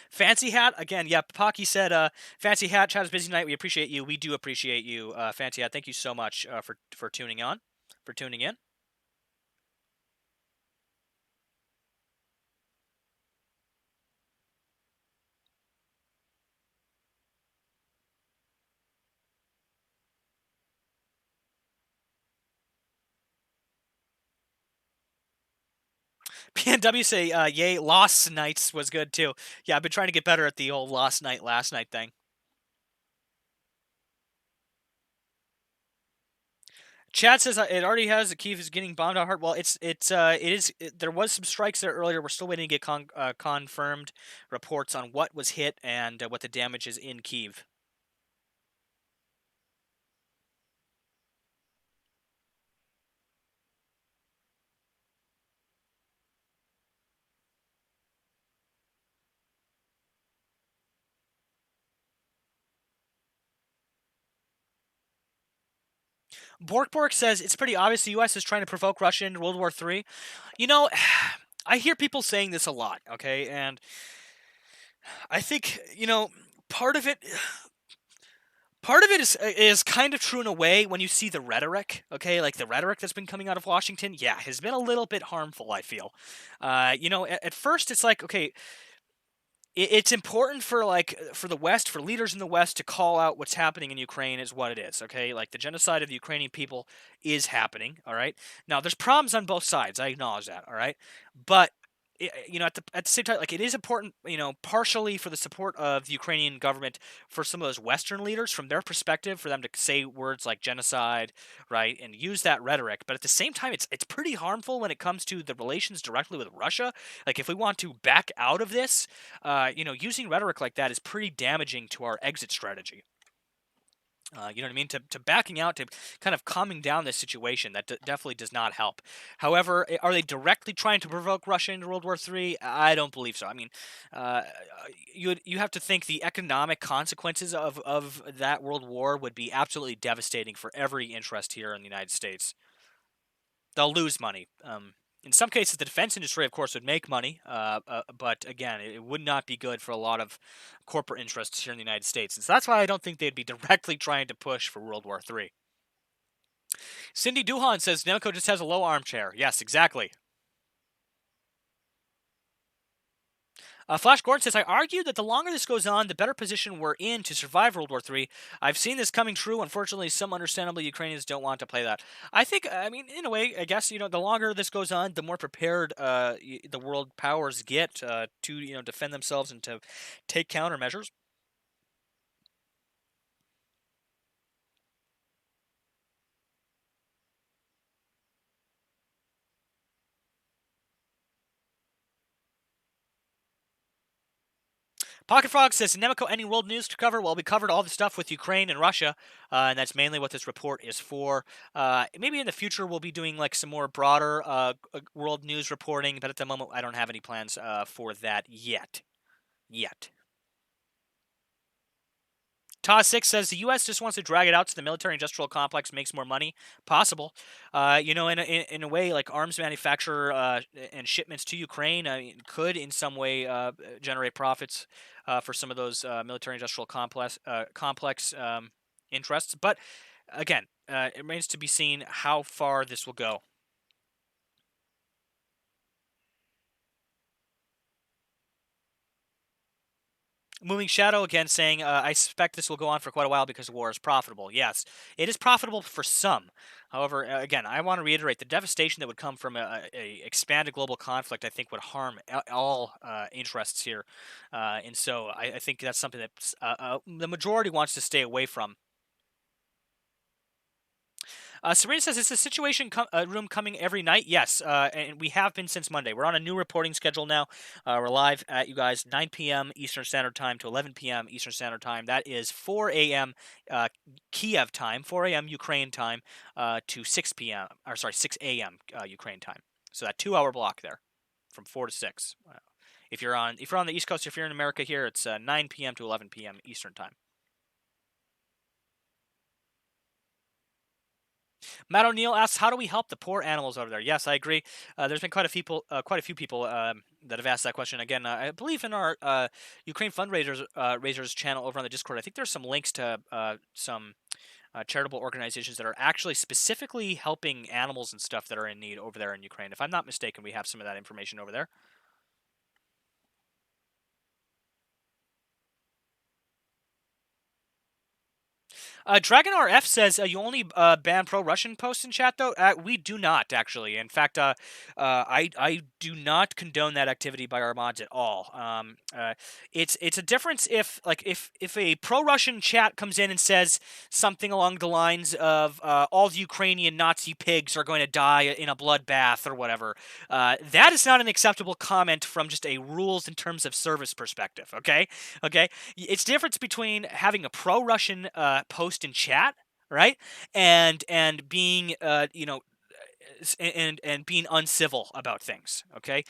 Fancy Hat again. Yeah, Pocky said, "Fancy Hat, chat is busy tonight. We appreciate you. We do appreciate you, Fancy Hat. Thank you so much for tuning on, for tuning in." PNW say, "Yay, Lost Nights was good too." Yeah, I've been trying to get better at the old Lost Night, Last Night thing. Chad says it already has. Kiev is getting bombed out hard. Well, there was some strikes there earlier. We're still waiting to get confirmed reports on what was hit and what the damage is in Kiev. Bork says it's pretty obvious the U.S. is trying to provoke Russia into World War III. You know, I hear people saying this a lot, okay? And I think, part of it part of it is kind of true in a way when you see the rhetoric, okay? Like the rhetoric that's been coming out of Washington, yeah, has been a little bit harmful, I feel. At first it's like, okay, it's important for for the West, for leaders in the West to call out what's happening in Ukraine is what it is. Okay, like the genocide of the Ukrainian people is happening. All right. Now there's problems on both sides. I acknowledge that. All right, but at the same time, like it is important, partially for the support of the Ukrainian government for some of those Western leaders from their perspective, for them to say words like genocide, right, and use that rhetoric. But at the same time, it's pretty harmful when it comes to the relations directly with Russia. Like if we want to back out of this, using rhetoric like that is pretty damaging to our exit strategy. You know what I mean? To backing out, to kind of calming down this situation, that definitely does not help. However, are they directly trying to provoke Russia into World War III? I don't believe so. I mean, uh, you have to think the economic consequences of that World War would be absolutely devastating for every interest here in the United States. They'll lose money. In some cases, the defense industry, of course, would make money, but again, it would not be good for a lot of corporate interests here in the United States. And so that's why I don't think they'd be directly trying to push for World War III. Cindy Duhan says Nemico just has a low armchair. Yes, exactly. Flash Gordon says, I argue that the longer this goes on, the better position we're in to survive World War III. I've seen this coming true. Unfortunately, some understandable Ukrainians don't want to play that. I mean, in a way, I guess, the longer this goes on, the more prepared the world powers get to, defend themselves and to take countermeasures. Pocket Frog says, Nemeko, any world news to cover? Well, we covered all the stuff with Ukraine and Russia, and that's mainly what this report is for. Maybe in the future we'll be doing like some more broader world news reporting, but at the moment I don't have any plans for that yet. Ta6 says the U.S. just wants to drag it out so the military-industrial complex makes more money. Possible. In a way, like arms manufacture and shipments to Ukraine could in some way generate profits for some of those military-industrial complex interests. But again, it remains to be seen how far this will go. Moving Shadow again saying, I suspect this will go on for quite a while because war is profitable. Yes, it is profitable for some. However, again, I want to reiterate the devastation that would come from a expanded global conflict, I think, would harm all interests here. And so I think that's something that the majority wants to stay away from. Serena says, is the situation room coming every night? Yes, and we have been since Monday. We're on a new reporting schedule now. We're live at you guys 9 p.m. Eastern Standard Time to 11 p.m. Eastern Standard Time. That is 4 a.m. Kiev time, 4 a.m. Ukraine time to 6 p.m. or sorry 6 a.m. Ukraine time. So that 2-hour block there, from 4 to 6. If you're on the East Coast, if you're in America here, it's 9 p.m. to 11 p.m. Eastern time. Matt O'Neill asks, "How do we help the poor animals over there?" Yes, I agree. There's been quite a few people that have asked that question. Again, I believe in our Ukraine fundraisers raisers channel over on the Discord, I think there's some links to some charitable organizations that are actually specifically helping animals and stuff that are in need over there in Ukraine. If I'm not mistaken, we have some of that information over there. Dragon RF says you only ban pro-Russian posts in chat, though. We do not actually. In fact, I do not condone that activity by our mods at all. It's a difference if a pro-Russian chat comes in and says something along the lines of all the Ukrainian Nazi pigs are going to die in a bloodbath or whatever. That is not an acceptable comment from just a rules in terms of service perspective. Okay. It's difference between having a pro-Russian post in chat, right, and being and being uncivil about things. Okay,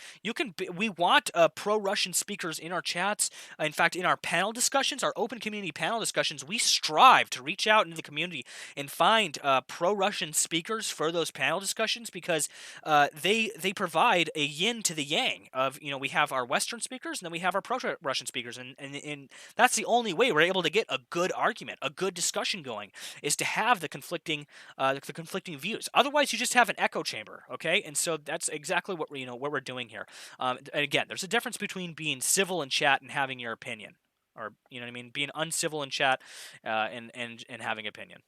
we want pro-Russian speakers in our chats. In fact, in our panel discussions, our open community panel discussions, we strive to reach out into the community and find pro-Russian speakers for those panel discussions because they provide a yin to the yang of we have our Western speakers and then we have our pro-Russian speakers, and that's the only way we're able to get a good argument, a good discussion going, is to have the conflicting views. Otherwise, you just have an echo chamber, okay? And so that's exactly what we're doing here. And again, there's a difference between being civil in chat and having your opinion, or you know what I mean, being uncivil in chat and having opinion.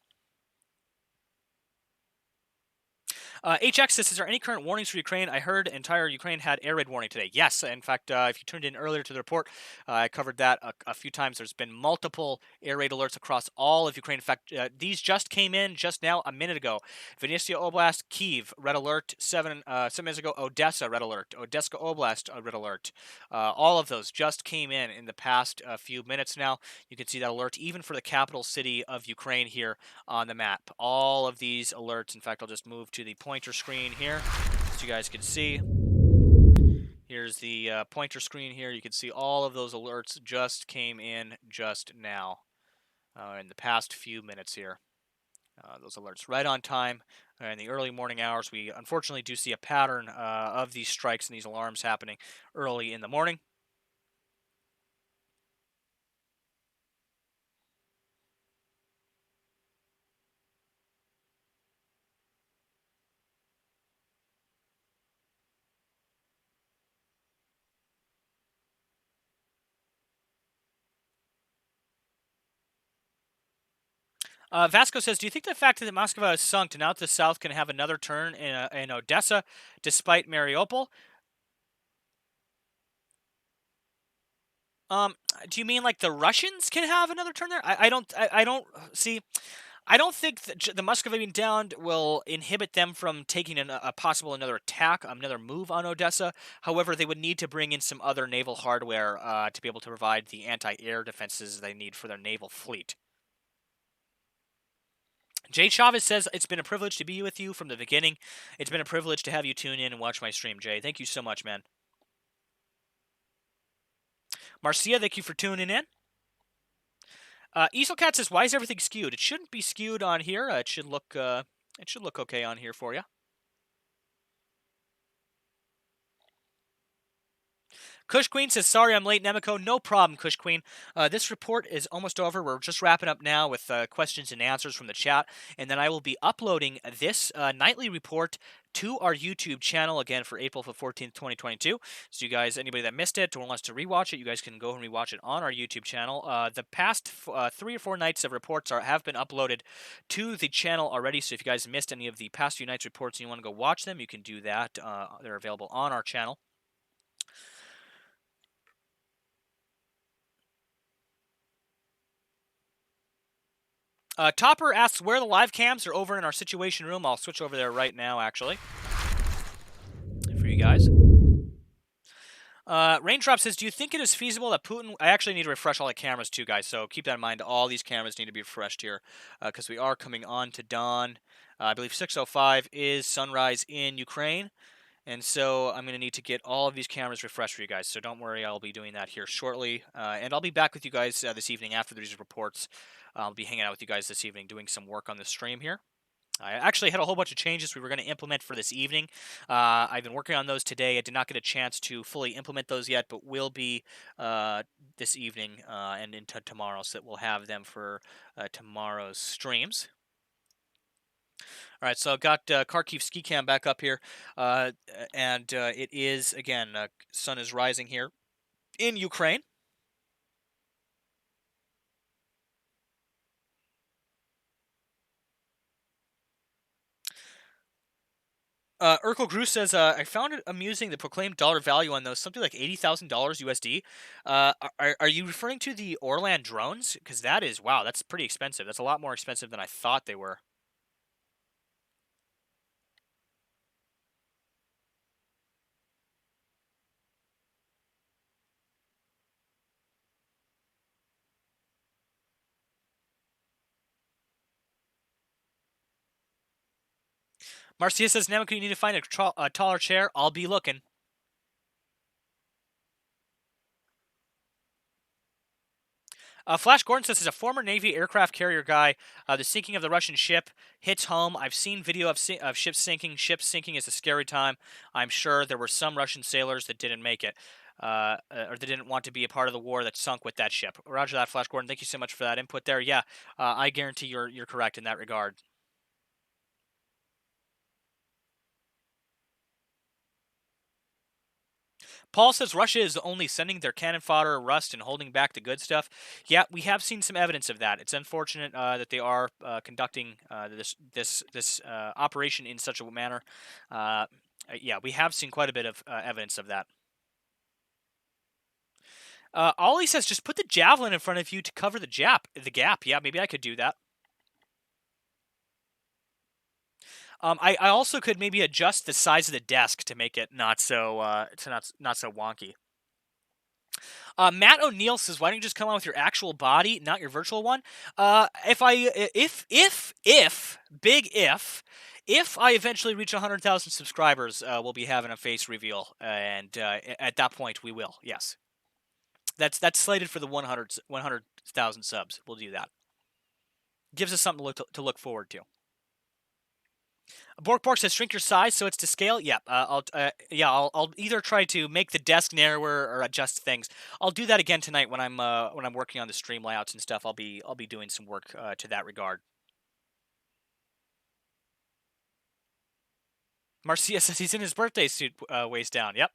HX says, is there any current warnings for Ukraine? I heard entire Ukraine had air raid warning today. Yes, in fact, if you tuned in earlier to the report, I covered that a few times. There's been multiple air raid alerts across all of Ukraine. In fact, these just came in just now, a minute ago. Vinnytsia Oblast, Kiev, red alert. 7 minutes ago, Odessa, red alert. Odessa Oblast, red alert. All of those just came in the past few minutes now. You can see that alert even for the capital city of Ukraine here on the map. All of these alerts, in fact, I'll just move to the pointer screen here so you guys can see. Here's the pointer screen here. You can see all of those alerts just came in just now in the past few minutes here. Those alerts right on time in the early morning hours. We unfortunately do see a pattern of these strikes and these alarms happening early in the morning. Vasco says, do you think the fact that Moskva is sunk to now that the South can have another turn in Odessa despite Mariupol? Do you mean like the Russians can have another turn there? I don't see. I don't think that the Moskva being downed will inhibit them from taking a possible another attack, another move on Odessa. However, they would need to bring in some other naval hardware to be able to provide the anti-air defenses they need for their naval fleet. Jay Chavez says, it's been a privilege to be with you from the beginning. It's been a privilege to have you tune in and watch my stream, Jay. Thank you so much, man. Marcia, thank you for tuning in. Easelcat says, why is everything skewed? It shouldn't be skewed on here. It should look okay on here for you. Kush Queen says, sorry I'm late, Nemico. No problem, Kush Queen. This report is almost over. We're just wrapping up now with questions and answers from the chat, and then I will be uploading this nightly report to our YouTube channel again for April 14th, 2022. So you guys, anybody that missed it or wants to rewatch it, you guys can go and rewatch it on our YouTube channel. The past 3 or 4 nights of reports have been uploaded to the channel already. So if you guys missed any of the past few nights reports and you want to go watch them, you can do that. They're available on our channel. Topper asks where the live cams are. Over in our situation room. I'll switch over there right now, actually, for you guys. Raindrop says, do you think it is feasible that Putin... I actually need to refresh all the cameras too, guys, so keep that in mind. All these cameras need to be refreshed here because we are coming on to dawn. I believe 6:05 is sunrise in Ukraine, and so I'm going to need to get all of these cameras refreshed for you guys, so don't worry, I'll be doing that here shortly. And I'll be back with you guys this evening after these reports. I'll be hanging out with you guys this evening doing some work on the stream here. I actually had a whole bunch of changes we were going to implement for this evening. I've been working on those today. I did not get a chance to fully implement those yet, but will be this evening and into tomorrow, so that we'll have them for tomorrow's streams. All right, so I've got Kharkiv ski cam back up here, and it is, again, sun is rising here in Ukraine. Urkel Gru says, I found it amusing the proclaimed dollar value on those, something like $80,000 USD. Are you referring to the Orlan drones? Because that is, wow, that's pretty expensive. That's a lot more expensive than I thought they were. Marcia says, Nemico, you need to find a taller chair. I'll be looking. Flash Gordon says, as a former Navy aircraft carrier guy, the sinking of the Russian ship hits home. I've seen video of ships sinking. Ships sinking is a scary time. I'm sure there were some Russian sailors that didn't make it, or that didn't want to be a part of the war that sunk with that ship. Roger that, Flash Gordon. Thank you so much for that input there. Yeah, I guarantee you're correct in that regard. Paul says Russia is only sending their cannon fodder, rust, and holding back the good stuff. Yeah, we have seen some evidence of that. It's unfortunate that they are conducting this operation in such a manner. Yeah, we have seen quite a bit of evidence of that. Ollie says just put the javelin in front of you to cover the gap. The gap. Yeah, maybe I could do that. I also could maybe adjust the size of the desk to make it not so not so wonky. Matt O'Neill says, "Why don't you just come on with your actual body, not your virtual one?" If big if I eventually reach 100,000 subscribers, we'll be having a face reveal, and at that point we will. Yes, that's slated for the 100,000 subs. We'll do that. Gives us something to look forward to. Bork says shrink your size so it's to scale. Yeah, I'll either try to make the desk narrower or adjust things. I'll do that again tonight when I'm working on the stream layouts and stuff. I'll be doing some work to that regard. Marcia says he's in his birthday suit, waist down. Yep.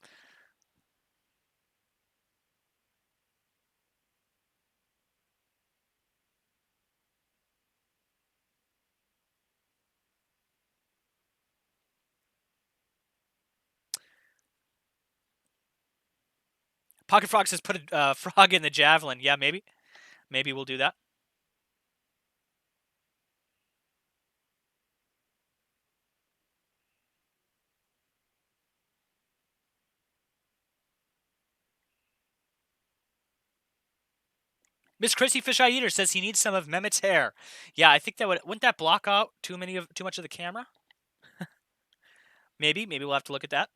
Pocket Frog says put a frog in the javelin. Yeah, maybe we'll do that. Miss Chrissy Fish Eye Eater says he needs some of Mehmet's hair. Yeah, I think that wouldn't that block out too much of the camera? Maybe we'll have to look at that.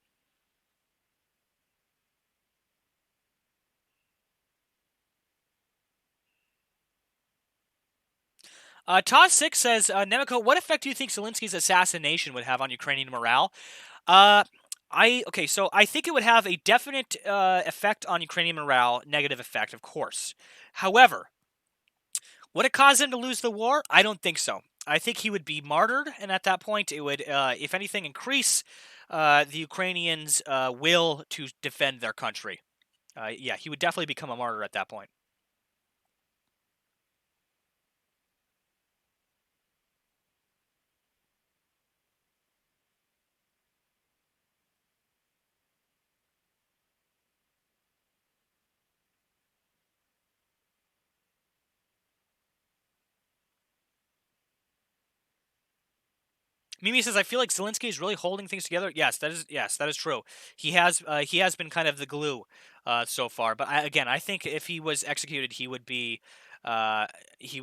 Toz6 says, Nemico, what effect do you think Zelensky's assassination would have on Ukrainian morale? So I think it would have a definite effect on Ukrainian morale, negative effect, of course. However, would it cause him to lose the war? I don't think so. I think he would be martyred, and at that point, it would, if anything, increase the Ukrainians' will to defend their country. Yeah, he would definitely become a martyr at that point. Mimi says, "I feel like Zelenskyy is really holding things together." Yes, that is true. He has been kind of the glue so far. But I think if he was executed, he would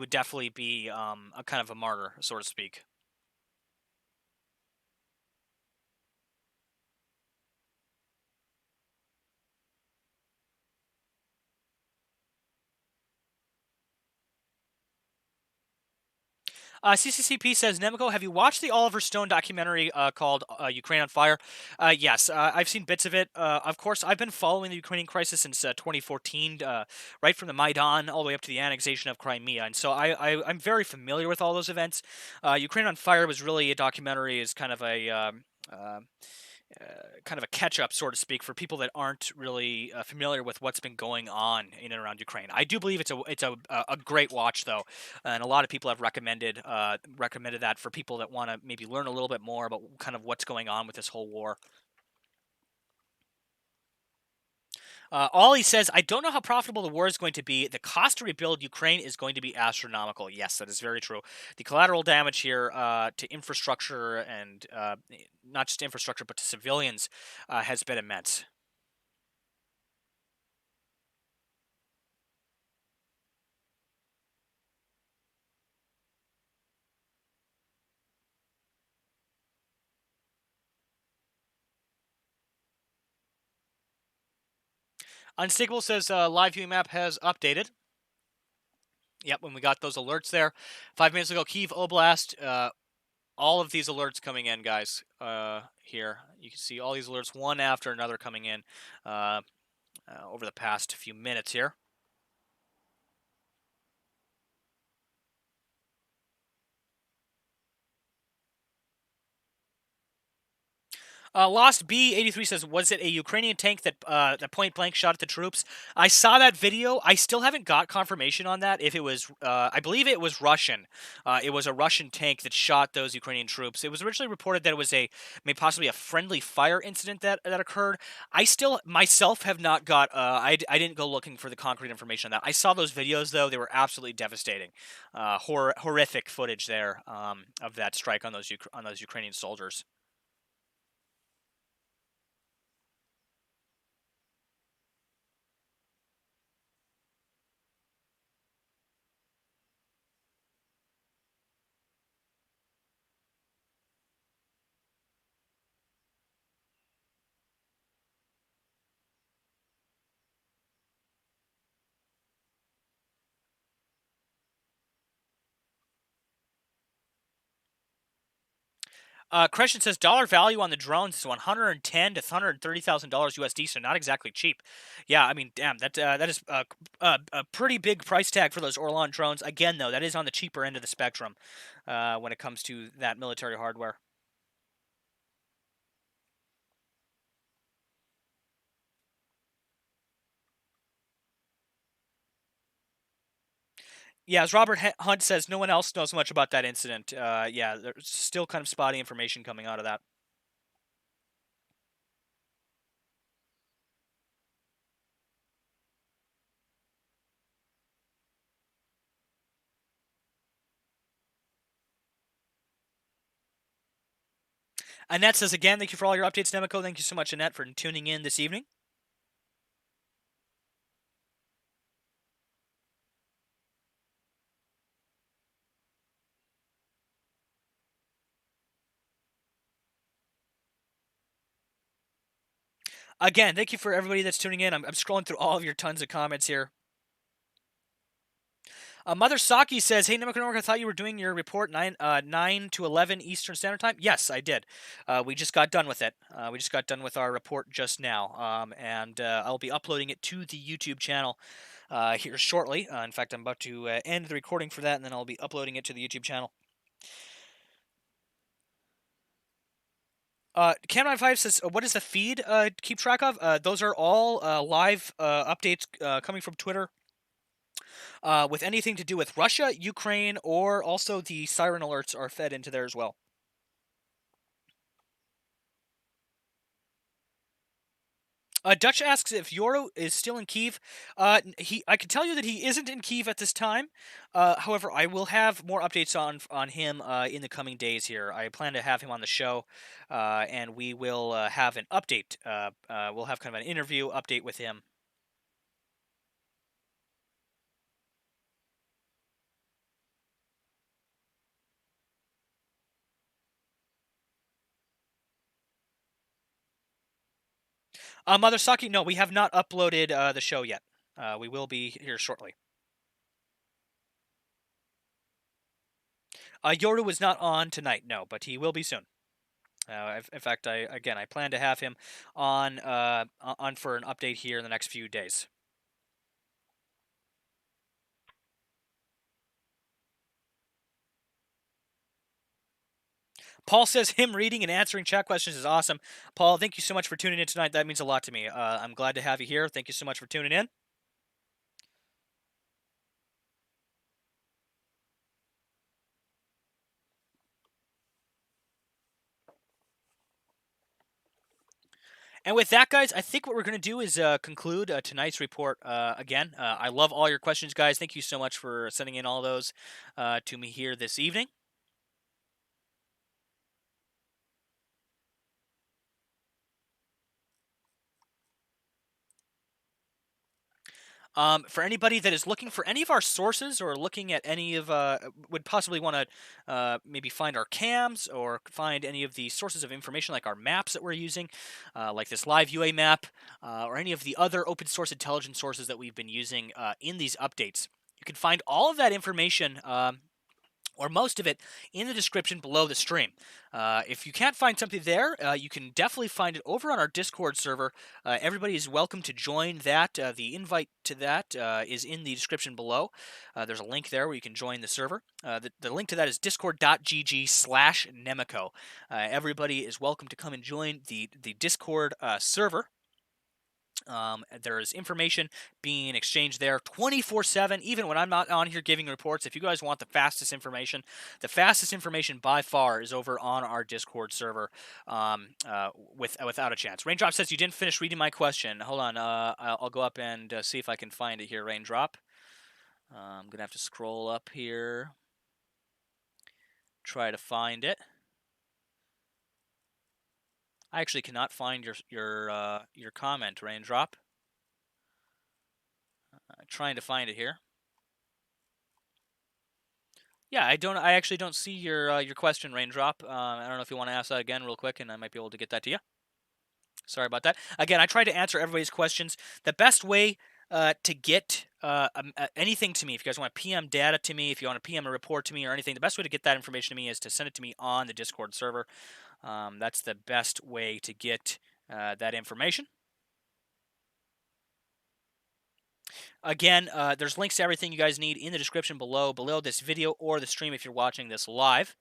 definitely be a kind of a martyr, so to speak. CCCP says, Nemico, have you watched the Oliver Stone documentary called Ukraine on Fire? Yes, I've seen bits of it. Of course, I've been following the Ukrainian crisis since 2014, right from the Maidan all the way up to the annexation of Crimea. And so I'm very familiar with all those events. Ukraine on Fire was really a documentary, is kind of a kind of a catch-up, so to speak, for people that aren't really familiar with what's been going on in and around Ukraine. I do believe it's a great watch though, and a lot of people have recommended that for people that want to maybe learn a little bit more about kind of what's going on with this whole war. Ollie says, I don't know how profitable the war is going to be. The cost to rebuild Ukraine is going to be astronomical. Yes, that is very true. The collateral damage here to infrastructure and not just infrastructure, but to civilians has been immense. Unstickable says live viewing map has updated. Yep, when we got those alerts there 5 minutes ago, Kiev Oblast. All of these alerts coming in, guys. Here you can see all these alerts one after another coming in over the past few minutes here. Lost B83 says, "Was it a Ukrainian tank that point blank shot at the troops?" I saw that video. I still haven't got confirmation on that. If it was, I believe it was Russian. It was a Russian tank that shot those Ukrainian troops. It was originally reported that it was maybe possibly a friendly fire incident that occurred. I still myself have not got. I didn't go looking for the concrete information on that. I saw those videos though. They were absolutely devastating. Horrific footage there of that strike on those Ukrainian soldiers. Christian says dollar value on the drones is 110 to $130,000 USD, so not exactly cheap. Yeah, I mean, damn, that is a pretty big price tag for those Orlan drones. Again, though, that is on the cheaper end of the spectrum when it comes to that military hardware. Yeah, as Robert Hunt says, no one else knows much about that incident. Yeah, there's still kind of spotty information coming out of that. Annette says again, thank you for all your updates, Nemico. Thank you so much, Annette, for tuning in this evening. Again, thank you for everybody that's tuning in. I'm scrolling through all of your tons of comments here. Mother Saki says, "Hey, Nemico Network, I thought you were doing your report 9 to 11 Eastern Standard Time." Yes, I did. We just got done with it. We just got done with our report just now, and I'll be uploading it to the YouTube channel here shortly. In fact, I'm about to end the recording for that, and then I'll be uploading it to the YouTube channel. Cam95 says, "What is the feed to keep track of?" Those are all live updates coming from Twitter. With anything to do with Russia, Ukraine, or also the siren alerts are fed into there as well. Dutch asks if Yoro is still in Kiev. I can tell you that he isn't in Kiev at this time. However, I will have more updates on him in the coming days. Here, I plan to have him on the show, and we will have an update. We'll have kind of an interview update with him. Mother Saki, no, we have not uploaded the show yet. We will be here shortly. Yoru is not on tonight, no, but he will be soon. In fact, I plan to have him on for an update here in the next few days. Paul says him reading and answering chat questions is awesome. Paul, thank you so much for tuning in tonight. That means a lot to me. I'm glad to have you here. Thank you so much for tuning in. And with that, guys, I think what we're going to do is conclude tonight's report. Again, I love all your questions, guys. Thank you so much for sending in all those to me here this evening. For anybody that is looking for any of our sources or looking at any of, would possibly want to maybe find our cams or find any of the sources of information like our maps that we're using, like this live UA map, or any of the other open source intelligence sources that we've been using in these updates. You can find all of that information. Or most of it in the description below the stream. If you can't find something there, you can definitely find it over on our Discord server. Everybody is welcome to join that. The invite to that is in the description below. There's a link there where you can join the server. The link to that is discord.gg/Nemico. Everybody is welcome to come and join the Discord server. There's information being exchanged there 24/7, even when I'm not on here giving reports. If you guys want the fastest information by far is over on our Discord server, without a chance. Raindrop says you didn't finish reading my question. Hold on, I'll go up and see if I can find it here, Raindrop. I'm going to have to scroll up here, try to find it. I actually cannot find your comment, Raindrop. Trying to find it here. Yeah, I actually don't see your question, Raindrop. I don't know if you want to ask that again real quick, and I might be able to get that to you. Sorry about that. Again, I try to answer everybody's questions. The best way to get anything to me, if you guys want to PM data to me, if you want to PM a report to me or anything, the best way to get that information to me is to send it to me on the Discord server. That's the best way to get that information. Again, there's links to everything you guys need in the description below this video or the stream if you're watching this live.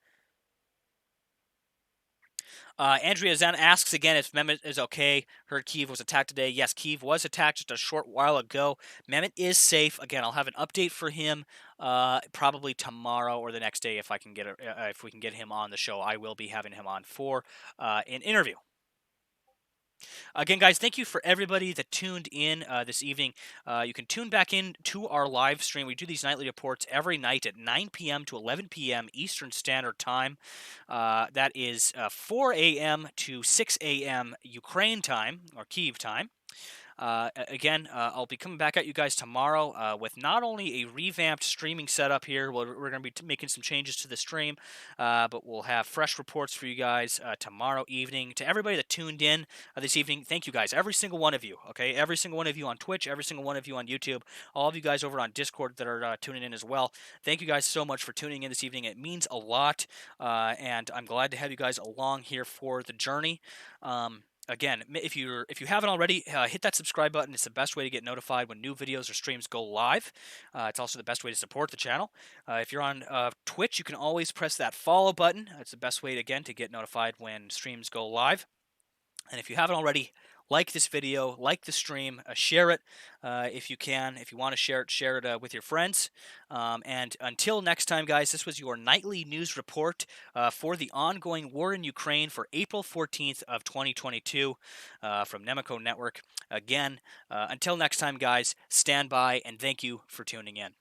Andrea Zen asks again if Mehmet is okay. Heard Kiev was attacked today. Yes, Kiev was attacked just a short while ago. Mehmet is safe. Again, I'll have an update for him probably tomorrow or the next day if I can get if we can get him on the show. I will be having him on for an interview. Again, guys, thank you for everybody that tuned in this evening. You can tune back in to our live stream. We do these nightly reports every night at 9 p.m. to 11 p.m. Eastern Standard Time. That is 4 a.m. to 6 a.m. Ukraine time, or Kyiv time. Again, I'll be coming back at you guys tomorrow with not only a revamped streaming setup here, we're going to be making some changes to the stream, but we'll have fresh reports for you guys tomorrow evening. To everybody that tuned in this evening, thank you guys, every single one of you, okay? Every single one of you on Twitch, every single one of you on YouTube, all of you guys over on Discord that are tuning in as well. Thank you guys so much for tuning in this evening. It means a lot, and I'm glad to have you guys along here for the journey. Again, if you haven't already, hit that subscribe button. It's the best way to get notified when new videos or streams go live. It's also the best way to support the channel. If you're on Twitch, you can always press that follow button. It's the best way, again, to get notified when streams go live. And if you haven't already, like this video, like the stream, share it if you can. If you want to share it with your friends. And until next time, guys, this was your nightly news report for the ongoing war in Ukraine for April 14th of 2022 from Nemico Network. Again, until next time, guys, stand by and thank you for tuning in.